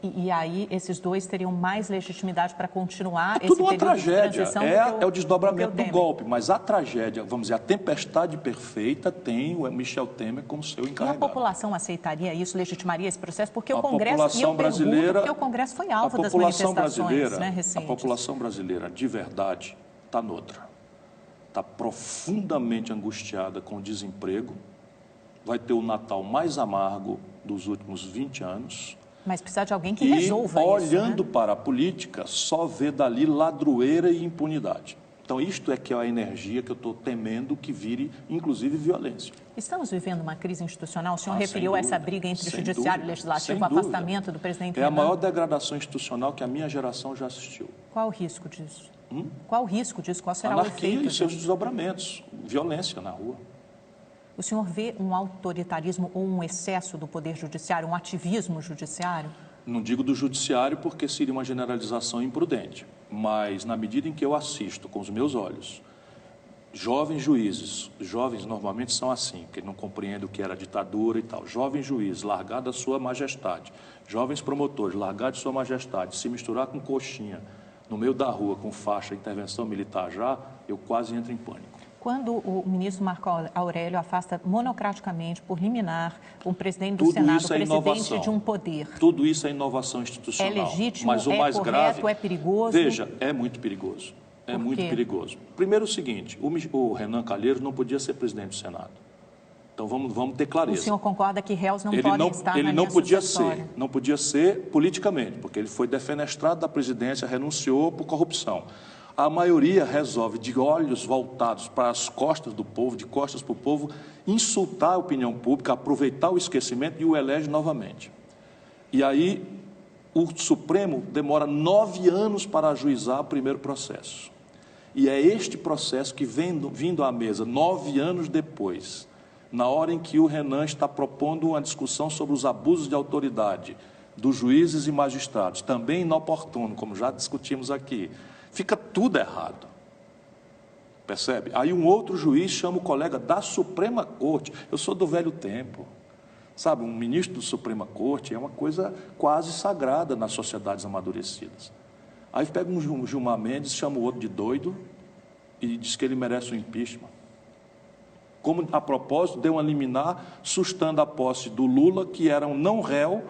E aí esses dois teriam mais legitimidade para continuar esse período uma tragédia. De transição é o desdobramento do golpe, mas a tragédia, vamos dizer, a tempestade perfeita tem o Michel Temer como seu encarregado. E a população aceitaria isso, legitimaria esse processo? Porque o Congresso, porque o Congresso foi alvo das manifestações, né, recentes. A população brasileira, de verdade, está noutra. Está profundamente angustiada com o desemprego, vai ter o Natal mais amargo dos últimos 20 anos... Mas precisa de alguém que resolva isso, olhando para a política, só vê dali ladroeira e impunidade. Então, isto é que é a energia que eu estou temendo que vire, inclusive, violência. Estamos vivendo uma crise institucional? O senhor referiu a essa briga entre o Judiciário e o Legislativo, o afastamento do presidente Renan. É a maior degradação institucional que a minha geração já assistiu. Qual o risco disso? Qual o risco disso? Qual será o efeito? Anarquia e seus desdobramentos, violência na rua. O senhor vê um autoritarismo ou um excesso do Poder Judiciário, um ativismo judiciário? Não digo do Judiciário porque seria uma generalização imprudente, mas na medida em que eu assisto com os meus olhos, jovens juízes, jovens normalmente são assim, que não compreendem o que era ditadura e tal, jovens juízes, largar da sua majestade, jovens promotores, largar de sua majestade, se misturar com coxinha no meio da rua com faixa intervenção militar já, eu quase entro em pânico. Quando o ministro Marco Aurélio afasta monocraticamente, por liminar, um presidente do Senado, presidente de um poder... Tudo isso é inovação institucional. É legítimo, mas o mais correto, grave, é perigoso? Veja, é muito perigoso. É muito perigoso. Primeiro o seguinte, o Renan Calheiros não podia ser presidente do Senado. Então vamos ter clareza. O senhor concorda que réus não podem estar na linha sucessória? Não podia ser politicamente, porque ele foi defenestrado da presidência, renunciou por corrupção. A maioria resolve, de olhos voltados para as costas do povo, de costas para o povo, insultar a opinião pública, aproveitar o esquecimento e o elege novamente. E aí o Supremo demora 9 anos para ajuizar o primeiro processo. E é este processo que, vindo à mesa 9 anos depois, na hora em que o Renan está propondo uma discussão sobre os abusos de autoridade dos juízes e magistrados, também inoportuno, como já discutimos aqui, fica tudo errado. Percebe? Aí um outro juiz chama o colega da Suprema Corte. Eu sou do velho tempo. Sabe, um ministro da Suprema Corte é uma coisa quase sagrada nas sociedades amadurecidas. Aí pega um Gilmar Mendes, chama o outro de doido e diz que ele merece um impeachment. Como, a propósito, deu uma liminar sustando a posse do Lula, que era um não réu,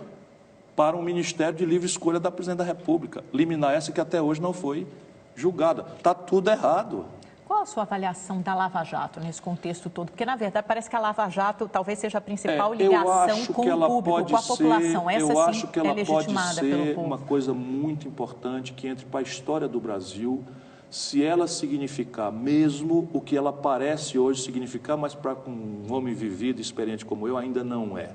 para um Ministério de Livre Escolha da Presidente da República. Liminar essa que até hoje não foi julgada. Está tudo errado. Qual a sua avaliação da Lava Jato nesse contexto todo? Porque, na verdade, parece que a Lava Jato talvez seja a principal ligação com o público, com a população. Essa sim é legitimada pelo povo. Uma coisa muito importante que entre para a história do Brasil, se ela significar mesmo o que ela parece hoje significar, mas para um homem vivido, experiente como eu, ainda não é,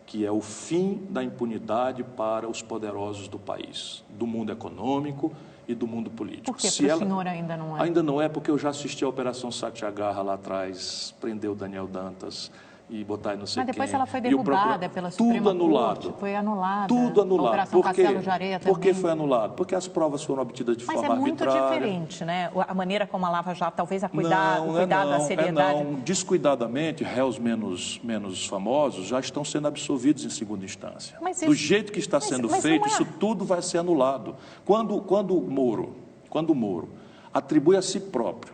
que é o fim da impunidade para os poderosos do país, do mundo econômico e do mundo político. Por que para o senhor ainda não é? Ainda não é, porque eu já assisti a Operação Satyagraha lá atrás, prendeu o Daniel Dantas e botar aí não sei quem. Mas depois ela foi derrubada pela Suprema Tudo anulado. Corte, foi anulada. Tudo anulado. A Operação Castelo de Areia também. Por que foi anulado? Porque as provas foram obtidas de forma arbitrária. Mas é muito diferente, né? A maneira como a Lava Jato, talvez o cuidado, a seriedade. Não. Descuidadamente, réus menos famosos já estão sendo absolvidos em segunda instância. Do jeito que está sendo feito, isso tudo vai ser anulado. Quando o Moro atribui a si próprio,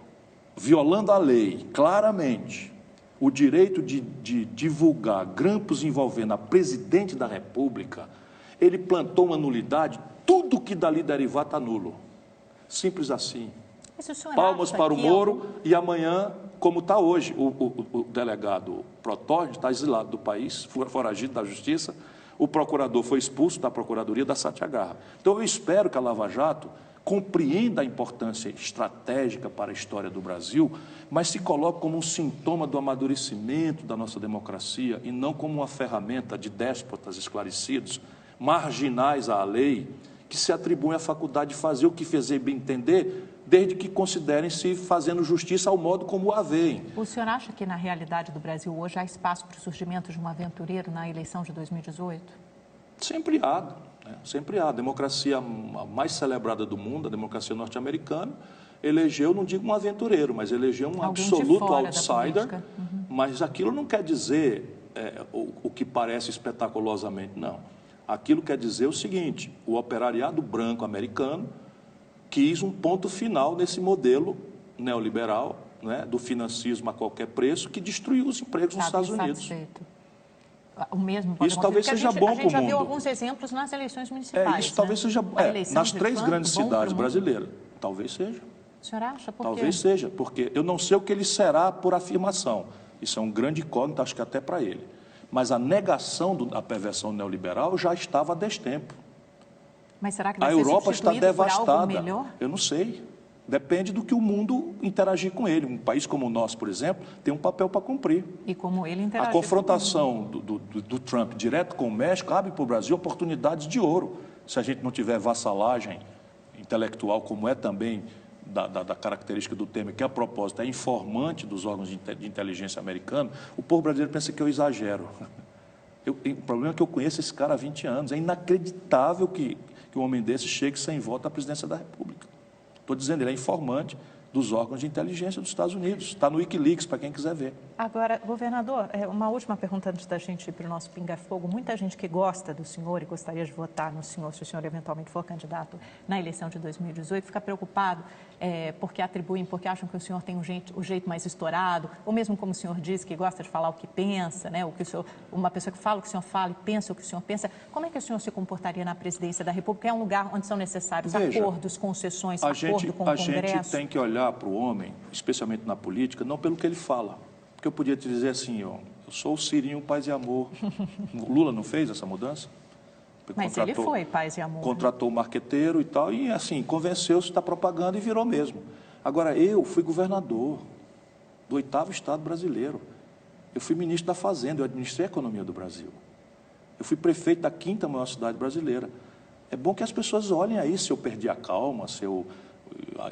violando a lei, claramente, o direito de divulgar grampos envolvendo a presidente da República, ele plantou uma nulidade, tudo que dali derivar está nulo. Simples assim. Palmas para o Moro e amanhã, como está hoje, o delegado Protógeno está exilado do país, foragido da Justiça, o procurador foi expulso da Procuradoria da Satyagraha. Então eu espero que a Lava Jato compreenda a importância estratégica para a história do Brasil, mas se coloque como um sintoma do amadurecimento da nossa democracia e não como uma ferramenta de déspotas esclarecidos, marginais à lei, que se atribuem a faculdade de fazer o que fizer bem entender, desde que considerem-se fazendo justiça ao modo como a veem. O senhor acha que, na realidade do Brasil hoje, há espaço para o surgimento de um aventureiro na eleição de 2018? Sempre há. Sempre há. A democracia mais celebrada do mundo, a democracia norte-americana, elegeu, não digo um aventureiro, mas elegeu um absoluto outsider, mas aquilo não quer dizer o que parece espetaculosamente, não. Aquilo quer dizer o seguinte: o operariado branco americano quis um ponto final nesse modelo neoliberal, né, do financismo a qualquer preço, que destruiu os empregos nos Estados Unidos. O mesmo pode isso talvez seja bom para o mundo. A gente já viu alguns exemplos nas eleições municipais. Isso talvez seja nas três grandes cidades brasileiras. Talvez seja. O senhor acha? Por quê? Talvez seja, porque eu não sei o que ele será por afirmação. Isso é um grande incógnito, acho que até para ele. Mas a negação da perversão neoliberal já estava há destempo. Mas será que vai ser substituído por algo melhor? A Europa está devastada. Eu não sei. Depende do que o mundo interagir com ele. Um país como o nosso, por exemplo, tem um papel para cumprir. E como ele interage. A confrontação do Trump direto com o México abre para o Brasil oportunidades de ouro. Se a gente não tiver vassalagem intelectual, como é também da característica do Temer, que a propósito é informante dos órgãos de inteligência americanos, o povo brasileiro pensa que eu exagero. O problema é que eu conheço esse cara há 20 anos. É inacreditável que um homem desse chegue sem voto à presidência da República. Estou dizendo, ele é informante dos órgãos de inteligência dos Estados Unidos. Está no Wikileaks, para quem quiser ver. Agora, governador, uma última pergunta antes da gente ir para o nosso pinga-fogo. Muita gente que gosta do senhor e gostaria de votar no senhor, se o senhor eventualmente for candidato na eleição de 2018, fica preocupado porque atribuem, porque acham que o senhor tem o jeito mais estourado, ou mesmo como o senhor diz, que gosta de falar o que pensa, né? Uma pessoa que fala o que o senhor fala e pensa o que o senhor pensa. Como é que o senhor se comportaria na presidência da República? É um lugar onde são necessários acordos, concessões, acordo com o Congresso. A gente tem que olhar para o homem, especialmente na política, não pelo que ele fala. Porque eu podia te dizer assim, eu sou o Cirinho Paz e Amor. O Lula não fez essa mudança? Mas ele foi Paz e Amor. Contratou o marqueteiro e tal, e assim, convenceu-se da propaganda e virou mesmo. Agora, eu fui governador do 8º Estado brasileiro. Eu fui ministro da Fazenda, eu administrei a economia do Brasil. Eu fui prefeito da 5ª maior cidade brasileira. É bom que as pessoas olhem aí se eu perdi a calma, se eu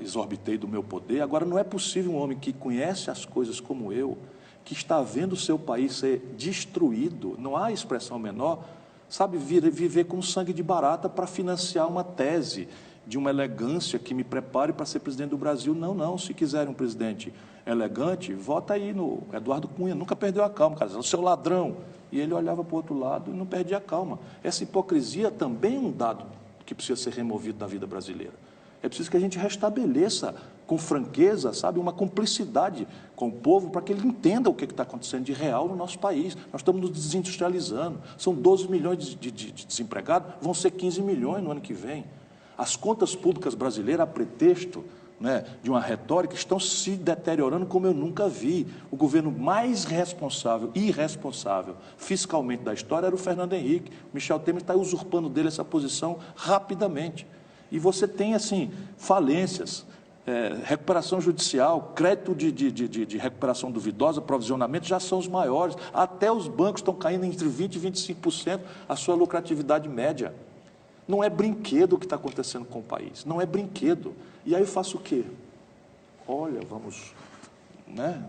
exorbitei do meu poder. Agora, não é possível um homem que conhece as coisas como eu, que está vendo o seu país ser destruído, não há expressão menor, sabe, viver com sangue de barata para financiar uma tese de uma elegância que me prepare para ser presidente do Brasil. Não, se quiserem um presidente elegante, vota aí no Eduardo Cunha, nunca perdeu a calma, cara, o seu ladrão. E ele olhava para o outro lado e não perdia a calma. Essa hipocrisia também é um dado que precisa ser removido da vida brasileira. É preciso que a gente restabeleça com franqueza, sabe, uma cumplicidade com o povo para que ele entenda o que está acontecendo de real no nosso país. Nós estamos nos desindustrializando. São 12 milhões de desempregados, vão ser 15 milhões no ano que vem. As contas públicas brasileiras, a pretexto, né, de uma retórica, estão se deteriorando como eu nunca vi. O governo mais responsável e irresponsável fiscalmente da história era o Fernando Henrique. Michel Temer está usurpando dele essa posição rapidamente. E você tem, assim, falências. recuperação judicial, crédito de recuperação duvidosa, provisionamento, já são os maiores. Até os bancos estão caindo entre 20% e 25% a sua lucratividade média. Não é brinquedo o que está acontecendo com o país, não é brinquedo. E aí eu faço o quê? Olha, vamos, né?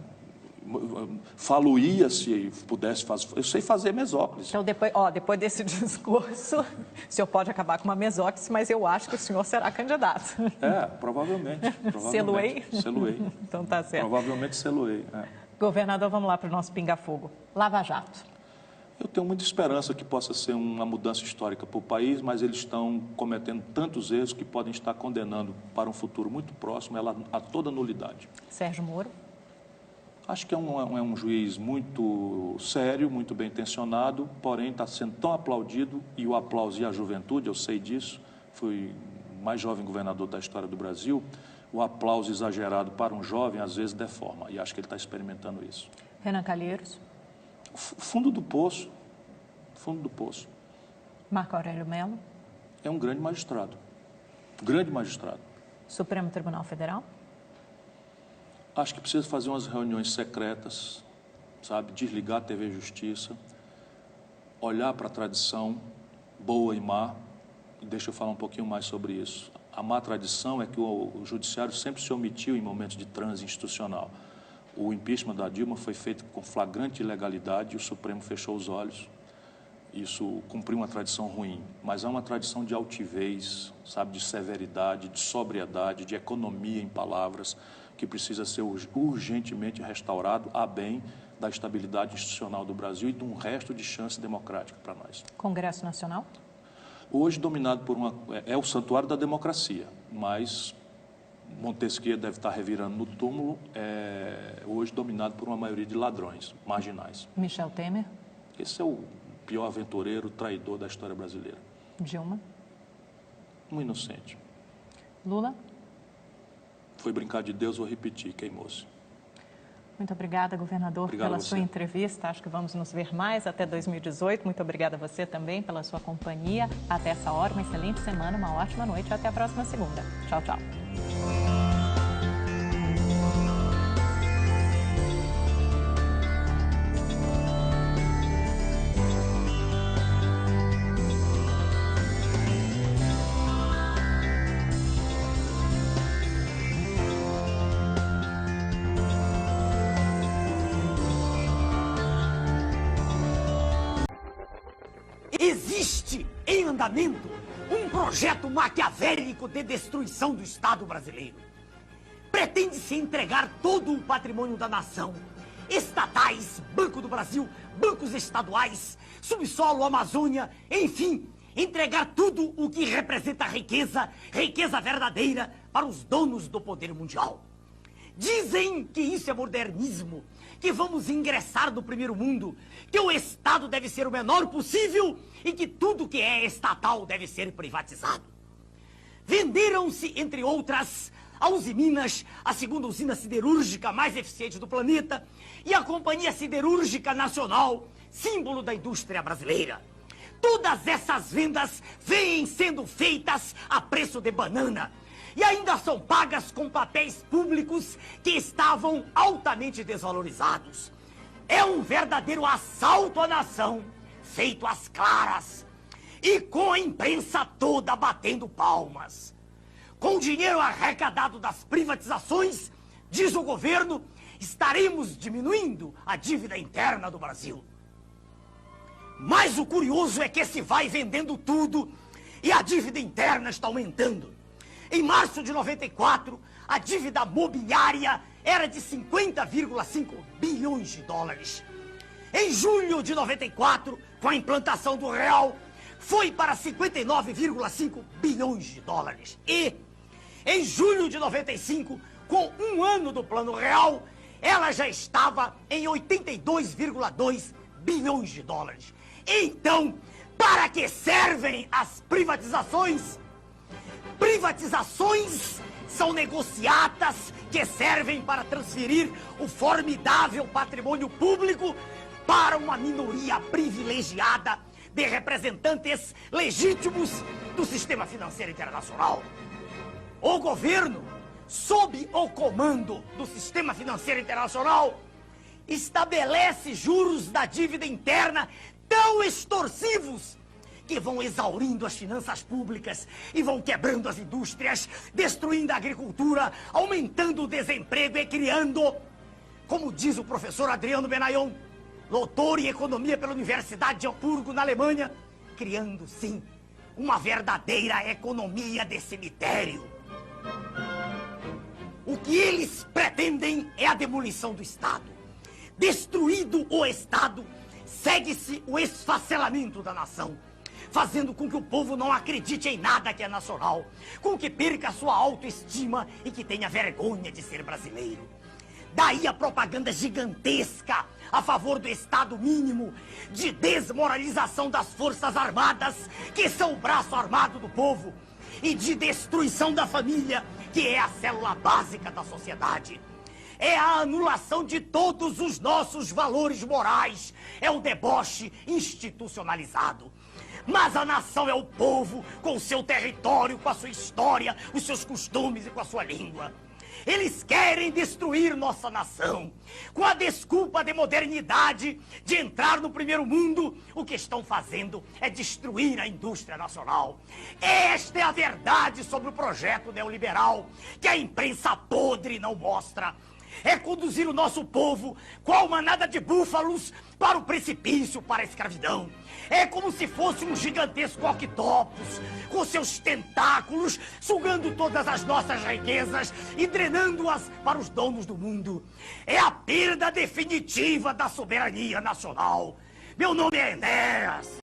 Falo-ia se pudesse fazer. Eu sei fazer mesóclise. Então, depois desse discurso, o senhor pode acabar com uma mesóclise, mas eu acho que o senhor será candidato. Provavelmente. Selo-ei? Selo-ei. Então tá certo. Provavelmente selo-ei. Governador, vamos lá para o nosso pinga-fogo. Lava Jato. Eu tenho muita esperança que possa ser uma mudança histórica para o país, mas eles estão cometendo tantos erros que podem estar condenando para um futuro muito próximo ela a toda nulidade. Sérgio Moro. Acho que é um juiz muito sério, muito bem intencionado, porém está sendo tão aplaudido, e o aplauso e a juventude, eu sei disso, fui o mais jovem governador da história do Brasil, o aplauso exagerado para um jovem às vezes deforma, e acho que ele está experimentando isso. Renan Calheiros. Fundo do poço, fundo do poço. Marco Aurélio Mello. É um grande magistrado, Supremo Tribunal Federal. Acho que precisa fazer umas reuniões secretas, sabe, desligar a TV Justiça, olhar para a tradição boa e má, e deixa eu falar um pouquinho mais sobre isso. A má tradição é que o Judiciário sempre se omitiu em momentos de transe institucional. O impeachment da Dilma foi feito com flagrante ilegalidade e o Supremo fechou os olhos. Isso cumpriu uma tradição ruim, mas há uma tradição de altivez, sabe, de severidade, de sobriedade, de economia em palavras, que precisa ser urgentemente restaurado a bem da estabilidade institucional do Brasil e de um resto de chance democrática para nós. Congresso Nacional? Hoje dominado por é o santuário da democracia, mas Montesquieu deve estar revirando no túmulo, hoje dominado por uma maioria de ladrões, marginais. Michel Temer? Esse é o pior aventureiro, traidor da história brasileira. Dilma? Um inocente. Lula? Foi brincar de Deus, vou repetir, queimou-se. Muito obrigada, governador, pela sua entrevista. Acho que vamos nos ver mais até 2018. Muito obrigada a você também pela sua companhia. Até essa hora, uma excelente semana, uma ótima noite. Até a próxima segunda. Tchau, tchau. Existe em andamento um projeto maquiavélico de destruição do Estado brasileiro. Pretende-se entregar todo o patrimônio da nação, estatais, Banco do Brasil, bancos estaduais, subsolo, Amazônia, enfim, entregar tudo o que representa riqueza, riqueza verdadeira, para os donos do poder mundial. Dizem que isso é modernismo, que vamos ingressar no primeiro mundo, que o Estado deve ser o menor possível e que tudo que é estatal deve ser privatizado. Venderam-se, entre outras, a Usiminas, a segunda usina siderúrgica mais eficiente do planeta, e a Companhia Siderúrgica Nacional, símbolo da indústria brasileira. Todas essas vendas vêm sendo feitas a preço de banana, e ainda são pagas com papéis públicos que estavam altamente desvalorizados. É um verdadeiro assalto à nação, feito às claras, e com a imprensa toda batendo palmas. Com o dinheiro arrecadado das privatizações, diz o governo, estaremos diminuindo a dívida interna do Brasil. Mas o curioso é que se vai vendendo tudo e a dívida interna está aumentando. Em março de 94, a dívida mobiliária era de 50,5 bilhões de dólares. Em julho de 94, com a implantação do real, foi para 59,5 bilhões de dólares. E, em julho de 95, com um ano do Plano Real, ela já estava em 82,2 bilhões de dólares. Então, para que servem as privatizações? Privatizações são negociatas que servem para transferir o formidável patrimônio público para uma minoria privilegiada de representantes legítimos do sistema financeiro internacional. O governo sob o comando do sistema financeiro internacional, estabelece juros da dívida interna tão extorsivos que vão exaurindo as finanças públicas e vão quebrando as indústrias, destruindo a agricultura, aumentando o desemprego e criando, como diz o professor Adriano Benayon, doutor em economia pela Universidade de Hamburgo, na Alemanha, criando, sim, uma verdadeira economia de cemitério. O que eles pretendem é a demolição do Estado. Destruído o Estado, segue-se o esfacelamento da nação, fazendo com que o povo não acredite em nada que é nacional, com que perca sua autoestima e que tenha vergonha de ser brasileiro. Daí a propaganda gigantesca a favor do Estado mínimo, de desmoralização das Forças Armadas, que são o braço armado do povo, e de destruição da família, que é a célula básica da sociedade. É a anulação de todos os nossos valores morais, é o deboche institucionalizado. Mas a nação é o povo, com o seu território, com a sua história, os seus costumes e com a sua língua. Eles querem destruir nossa nação. Com a desculpa de modernidade, de entrar no primeiro mundo, o que estão fazendo é destruir a indústria nacional. Esta é a verdade sobre o projeto neoliberal, que a imprensa podre não mostra. É conduzir o nosso povo, qual manada de búfalos, para o precipício, para a escravidão. É como se fosse um gigantesco octopus, com seus tentáculos, sugando todas as nossas riquezas e drenando-as para os donos do mundo. É a perda definitiva da soberania nacional. Meu nome é Enéas.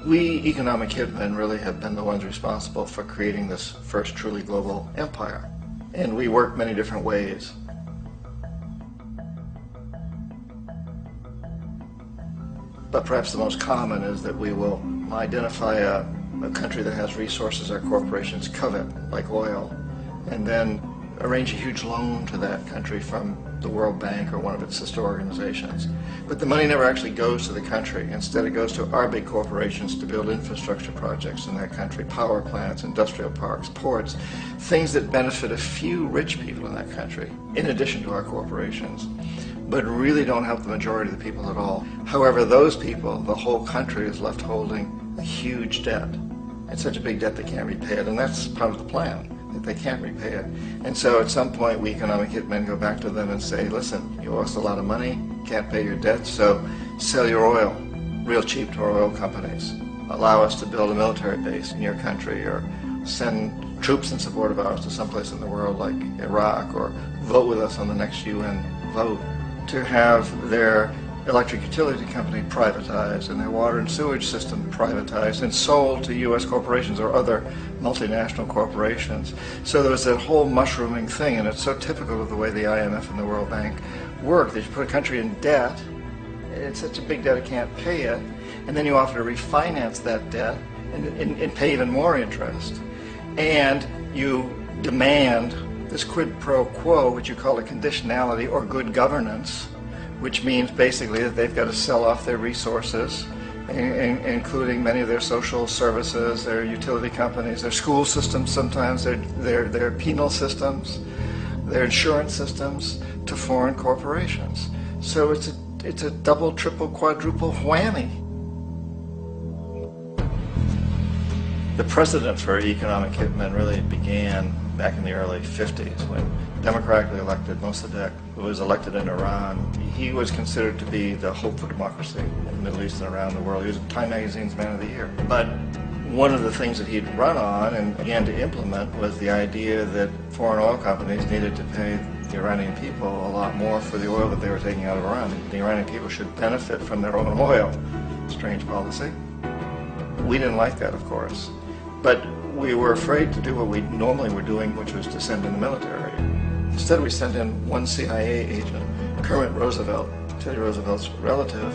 We economic hitmen really have been the ones responsible for creating this first truly global empire. And we work many different ways. But perhaps the most common is that we will identify a country that has resources our corporations covet, like oil, and then arrange a huge loan to that country from the World Bank or one of its sister organizations. But the money never actually goes to the country. Instead, it goes to our big corporations to build infrastructure projects in that country, power plants, industrial parks, ports, things that benefit a few rich people in that country, in addition to our corporations, but really don't help the majority of the people at all. However, those people, the whole country is left holding a huge debt. It's such a big debt they can't repay it, and that's part of the plan. They can't repay it. And so at some point we economic hitmen go back to them and say, listen, you owe us a lot of money, can't pay your debt, so sell your oil real cheap to our oil companies. Allow us to build a military base in your country, or send troops in support of ours to someplace in the world like Iraq, or vote with us on the next UN vote. To have their electric utility company privatized and their water and sewage system privatized and sold to U.S. corporations or other multinational corporations. So there was that whole mushrooming thing, and it's so typical of the way the IMF and the World Bank work, that you put a country in debt, it's such a big debt it can't pay it, and then you offer to refinance that debt and pay even more interest. And you demand this quid pro quo, which you call a conditionality or good governance, which means basically that they've got to sell off their resources, including many of their social services, their utility companies, their school systems sometimes, their penal systems, their insurance systems, to foreign corporations. So it's a double, triple, quadruple whammy. The precedent for economic hitmen really began back in the early 50s when democratically elected Mossadegh, who was elected in Iran, he was considered to be the hope for democracy in the Middle East and around the world. He was Time Magazine's Man of the Year. But one of the things that he'd run on and began to implement was the idea that foreign oil companies needed to pay the Iranian people a lot more for the oil that they were taking out of Iran. The Iranian people should benefit from their own oil. Strange policy. We didn't like that, of course, but we were afraid to do what we normally were doing, which was to send in the military. Instead, we sent in one CIA agent, Kermit Roosevelt, Teddy Roosevelt's relative.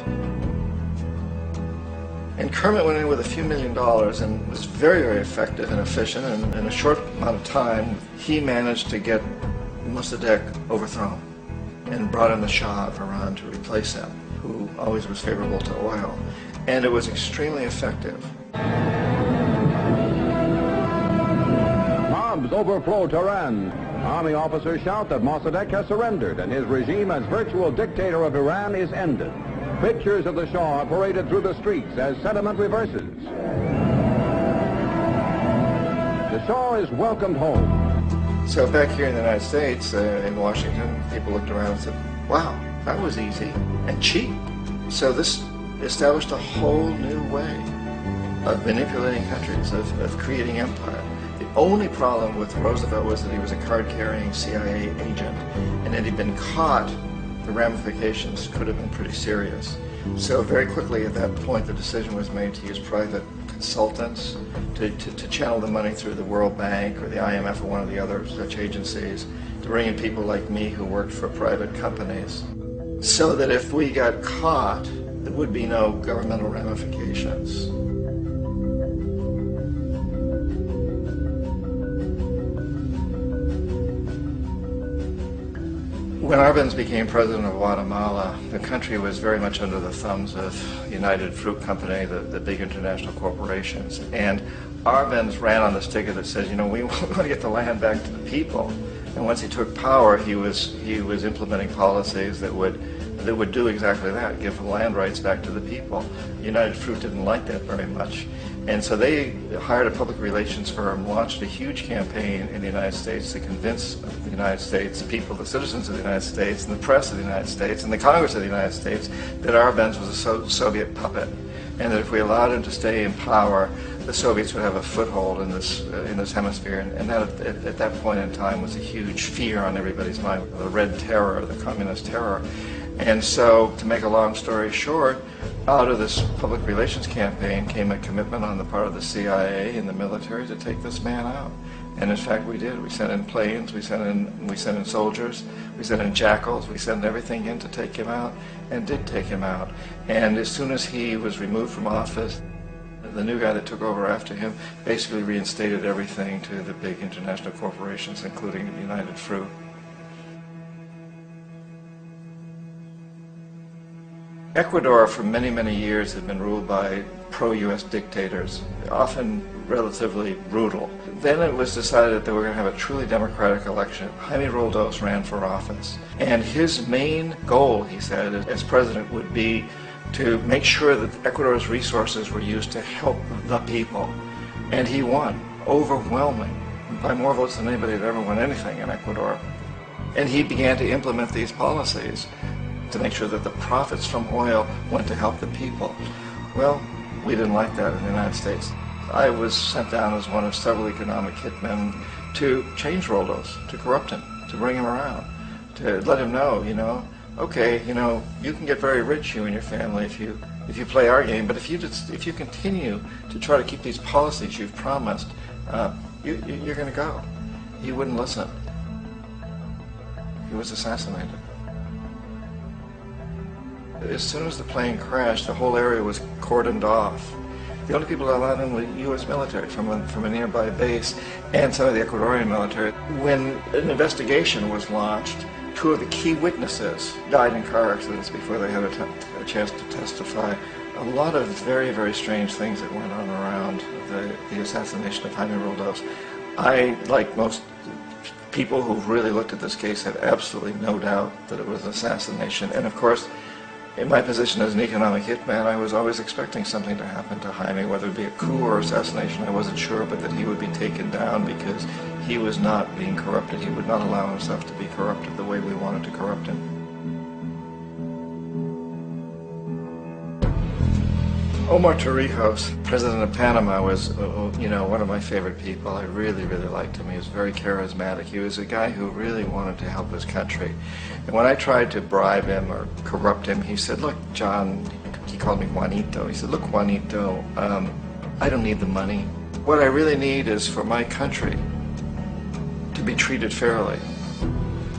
And Kermit went in with a few $1 million and was very, very effective and efficient. And in a short amount of time, he managed to get Mossadegh overthrown and brought in the Shah of Iran to replace him, who always was favorable to oil. And it was extremely effective. Bombs overflow Tehran. Army officers shout that Mossadegh has surrendered and his regime as virtual dictator of Iran is ended. Pictures of the Shah are paraded through the streets as sentiment reverses. The Shah is welcomed home. So back here in the United States, in Washington, people looked around and said, wow, that was easy and cheap. So this established a whole new way of manipulating countries, of creating empire. The only problem with Roosevelt was that he was a card-carrying CIA agent, and had he been caught, the ramifications could have been pretty serious. So very quickly at that point, the decision was made to use private consultants to channel the money through the World Bank or the IMF or one of the other such agencies, to bring in people like me who worked for private companies, so that if we got caught, there would be no governmental ramifications. When Arbenz became president of Guatemala, the country was very much under the thumbs of United Fruit Company, the big international corporations. And Arbenz ran on this ticket that says, you know, we want to get the land back to the people. And once he took power, he was implementing policies that would do exactly that, give the land rights back to the people. United Fruit didn't like that very much. And so they hired a public relations firm, launched a huge campaign in the United States to convince the United States people, the citizens of the United States, and the press of the United States, and the Congress of the United States, that Arbenz was a Soviet puppet, and that if we allowed him to stay in power, the Soviets would have a foothold in this hemisphere. And that, at that point in time, was a huge fear on everybody's mind, the Red Terror, the Communist terror. And so, to make a long story short, out of this public relations campaign came a commitment on the part of the CIA and the military to take this man out. And in fact, we did. We sent in planes, we sent in soldiers, we sent in jackals, we sent everything in to take him out, and did take him out. And as soon as he was removed from office, the new guy that took over after him basically reinstated everything to the big international corporations, including United Fruit. Ecuador for many, many years had been ruled by pro-U.S. dictators, often relatively brutal. Then it was decided that they were going to have a truly democratic election. Jaime Roldos ran for office, and his main goal, he said, as president would be to make sure that Ecuador's resources were used to help the people. And he won, overwhelming, by more votes than anybody had ever won anything in Ecuador. And he began to implement these policies to make sure that the profits from oil went to help the people. Well, we didn't like that in the United States. I was sent down as one of several economic hitmen to change Roldos, to corrupt him, to bring him around, to let him know, you know, okay, you know, you can get very rich, you and your family, if you play our game, but if you continue to try to keep these policies you've promised, you're going to go. He wouldn't listen. He was assassinated. As soon as the plane crashed, the whole area was cordoned off. The only people allowed in were U.S. military from a nearby base and some of the Ecuadorian military. When an investigation was launched, two of the key witnesses died in car accidents before they had a chance to testify. A lot of very, very strange things that went on around the assassination of Jaime Roldos. I, like most people who've really looked at this case, have absolutely no doubt that it was an assassination. And of course, in my position as an economic hitman, I was always expecting something to happen to Jaime, whether it be a coup or assassination, I wasn't sure, but that he would be taken down because he was not being corrupted. He would not allow himself to be corrupted the way we wanted to corrupt him. Omar Torrijos, president of Panama, was, one of my favorite people. I really, really liked him. He was very charismatic. He was a guy who really wanted to help his country. And when I tried to bribe him or corrupt him, he said, look, John, he called me Juanito. He said, look, Juanito, I don't need the money. What I really need is for my country to be treated fairly.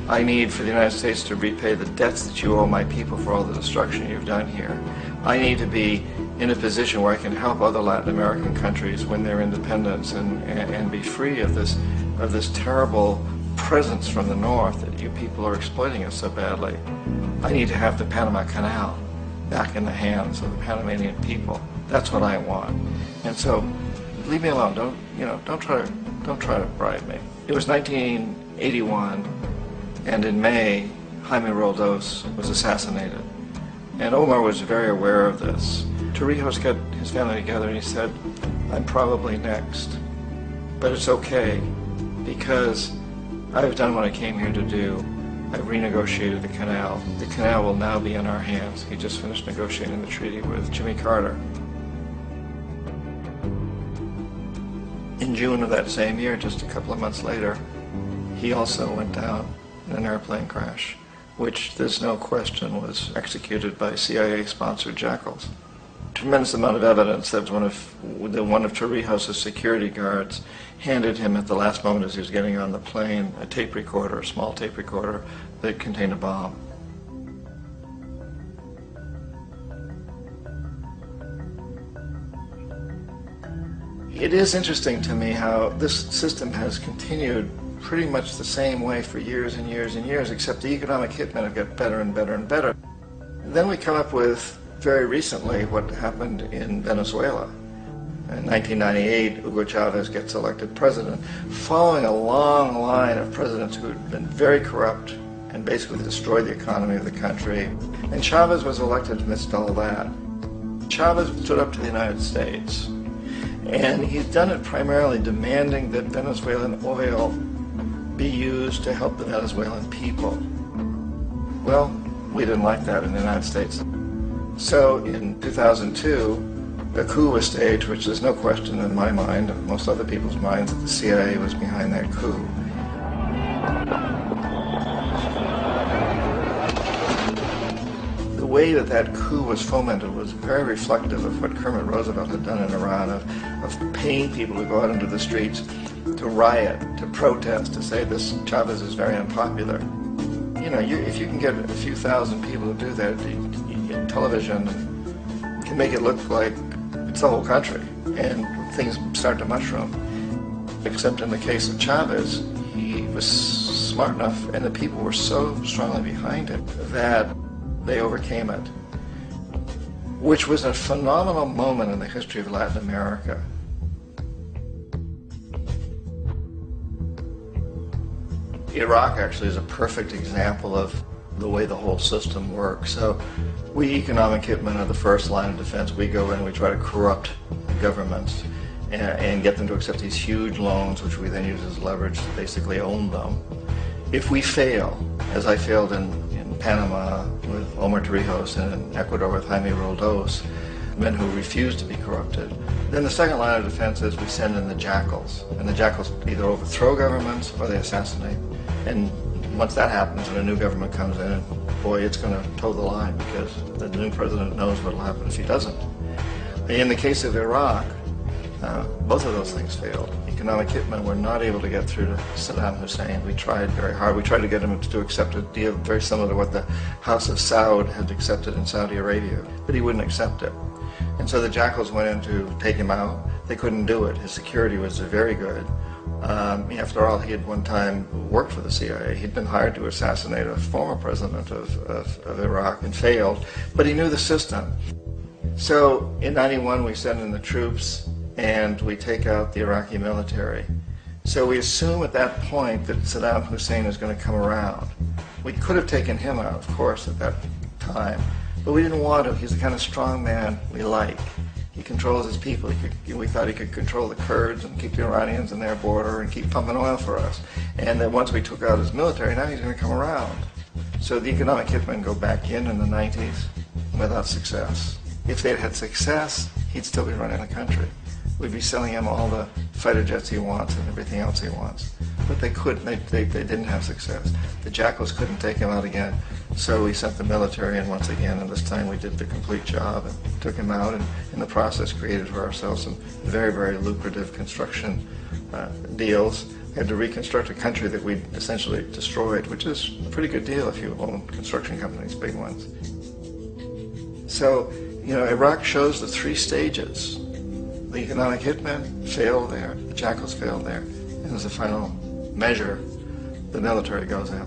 I need for the United States to repay the debts that you owe my people for all the destruction you've done here. I need to be in a position where I can help other Latin American countries win their independence and be free of this terrible presence from the north that you people are exploiting us so badly. I need to have the Panama Canal back in the hands of the Panamanian people. That's what I want. And so, leave me alone. Don't try to bribe me. It was 1981, and in May, Jaime Roldos was assassinated. And Omar was very aware of this. Torrijos got his family together and he said, I'm probably next, but it's okay because I've done what I came here to do. I've renegotiated the canal. The canal will now be in our hands. He just finished negotiating the treaty with Jimmy Carter. In June of that same year, just a couple of months later, he also went down in an airplane crash, which there's no question was executed by CIA-sponsored jackals. Tremendous amount of evidence that one of Torrijos' security guards handed him at the last moment as he was getting on the plane a tape recorder, a small tape recorder that contained a bomb. It is interesting to me how this system has continued pretty much the same way for years and years and years, except the economic hitmen have got better and better and better. Then we come up with, very recently, what happened in Venezuela. In 1998, Hugo Chavez gets elected president, following a long line of presidents who had been very corrupt and basically destroyed the economy of the country. And Chavez was elected amidst all that. Chavez stood up to the United States, and he's done it primarily demanding that Venezuelan oil be used to help the Venezuelan people. Well, we didn't like that in the United States. So in 2002, a coup was staged, which there's no question in my mind, and most other people's minds, that the CIA was behind that coup. The way that coup was fomented was very reflective of what Kermit Roosevelt had done in Iran, of paying people to go out into the streets to riot, to protest, to say this Chavez is very unpopular. If you can get a few thousand people to do that, television can make it look like it's the whole country, and things start to mushroom. Except in the case of Chavez, he was smart enough, and the people were so strongly behind it that they overcame it, which was a phenomenal moment in the history of Latin America. Iraq actually is a perfect example of the way the whole system works. So we economic hitmen are the first line of defense. We go in, we try to corrupt governments and get them to accept these huge loans, which we then use as leverage to basically own them. If we fail, as I failed in Panama with Omar Torrijos and in Ecuador with Jaime Roldos, men who refuse to be corrupted, then the second line of defense is we send in the jackals. And the jackals either overthrow governments or they assassinate. And once that happens and a new government comes in, boy, it's going to toe the line because the new president knows what will happen if he doesn't. In the case of Iraq, both of those things failed. Economic hitmen were not able to get through to Saddam Hussein. We tried very hard. We tried to get him to accept a deal very similar to what the House of Saud had accepted in Saudi Arabia, but he wouldn't accept it. And so the jackals went in to take him out. They couldn't do it. His security was very good. After all, he had one time worked for the CIA. He'd been hired to assassinate a former president of Iraq and failed, but he knew the system. So in '91, we send in the troops and we take out the Iraqi military. So we assume at that point that Saddam Hussein is going to come around. We could have taken him out, of course, at that time, but we didn't want to. He's the kind of strong man we like. He controls his people. We thought he could control the Kurds and keep the Iranians in their border and keep pumping oil for us. And then once we took out his military, now he's going to come around. So the economic hitmen go back in the 90s without success. If they'd had success, he'd still be running the country. We'd be selling him all the fighter jets he wants and everything else he wants. But they couldn't, they didn't have success. The Jackals couldn't take him out again, so we sent the military in once again, and this time we did the complete job and took him out, and in the process created for ourselves some very, very lucrative construction deals. We had to reconstruct a country that we'd essentially destroyed, which is a pretty good deal if you own construction companies, big ones. So, you know, Iraq shows the three stages. The economic hitmen failed there, the Jackals failed there, and as a final measure, the military goes in.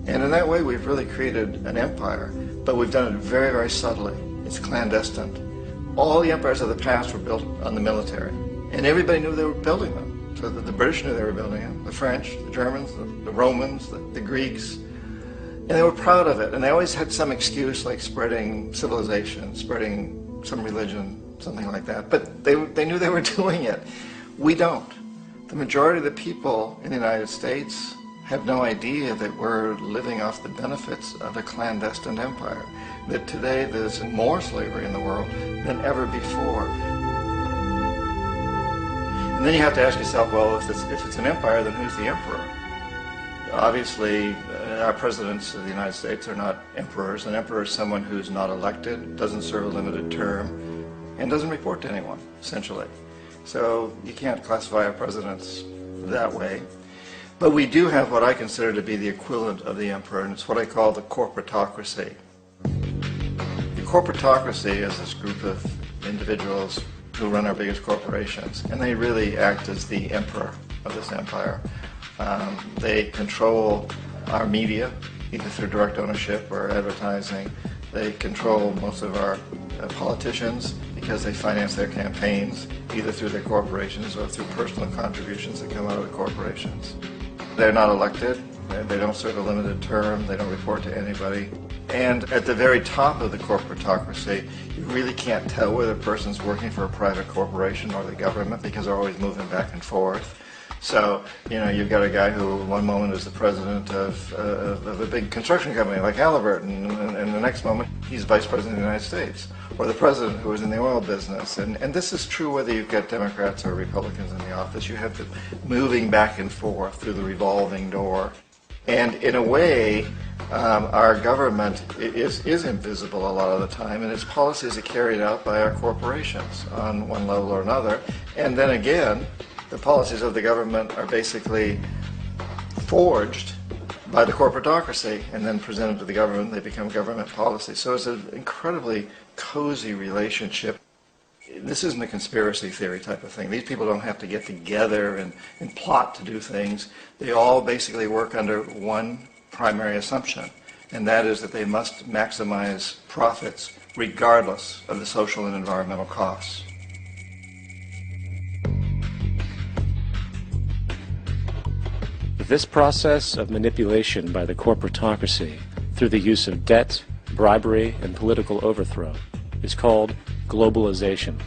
And in that way, we've really created an empire, but we've done it very, very subtly. It's clandestine. All the empires of the past were built on the military, and everybody knew they were building them. So the British knew they were building them, the French, the Germans, the Romans, the Greeks, and they were proud of it. And they always had some excuse, like spreading civilization, spreading some religion, something like that. But they knew they were doing it. We don't. The majority of the people in the United States have no idea that we're living off the benefits of a clandestine empire. That today there's more slavery in the world than ever before. And then you have to ask yourself, well, if it's an empire, then who's the emperor? Obviously, our presidents of the United States are not emperors. An emperor is someone who's not elected, doesn't serve a limited term, and doesn't report to anyone, essentially. So you can't classify our presidents that way. But we do have what I consider to be the equivalent of the emperor, and it's what I call the corporatocracy. The corporatocracy is this group of individuals who run our biggest corporations, and they really act as the emperor of this empire. They control our media, either through direct ownership or advertising. They control most of our politicians because they finance their campaigns, either through their corporations or through personal contributions that come out of the corporations. They're not elected, they don't serve a limited term, they don't report to anybody. And at the very top of the corporatocracy, you really can't tell whether a person's working for a private corporation or the government because they're always moving back and forth. So, you know, you've got a guy who one moment is the president of a big construction company like Halliburton, and the next moment he's vice president of the United States, or the president who is in the oil business. And this is true whether you've got Democrats or Republicans in the office. You have to moving back and forth through the revolving door. And in a way, our government is invisible a lot of the time, and its policies are carried out by our corporations on one level or another. And then again, the policies of the government are basically forged by the corporatocracy and then presented to the government. They become government policy. So it's an incredibly cozy relationship. This isn't a conspiracy theory type of thing. These people don't have to get together and plot to do things. They all basically work under one primary assumption, and that is that they must maximize profits regardless of the social and environmental costs. This process of manipulation by the corporatocracy through the use of debt, bribery, and political overthrow is called globalization.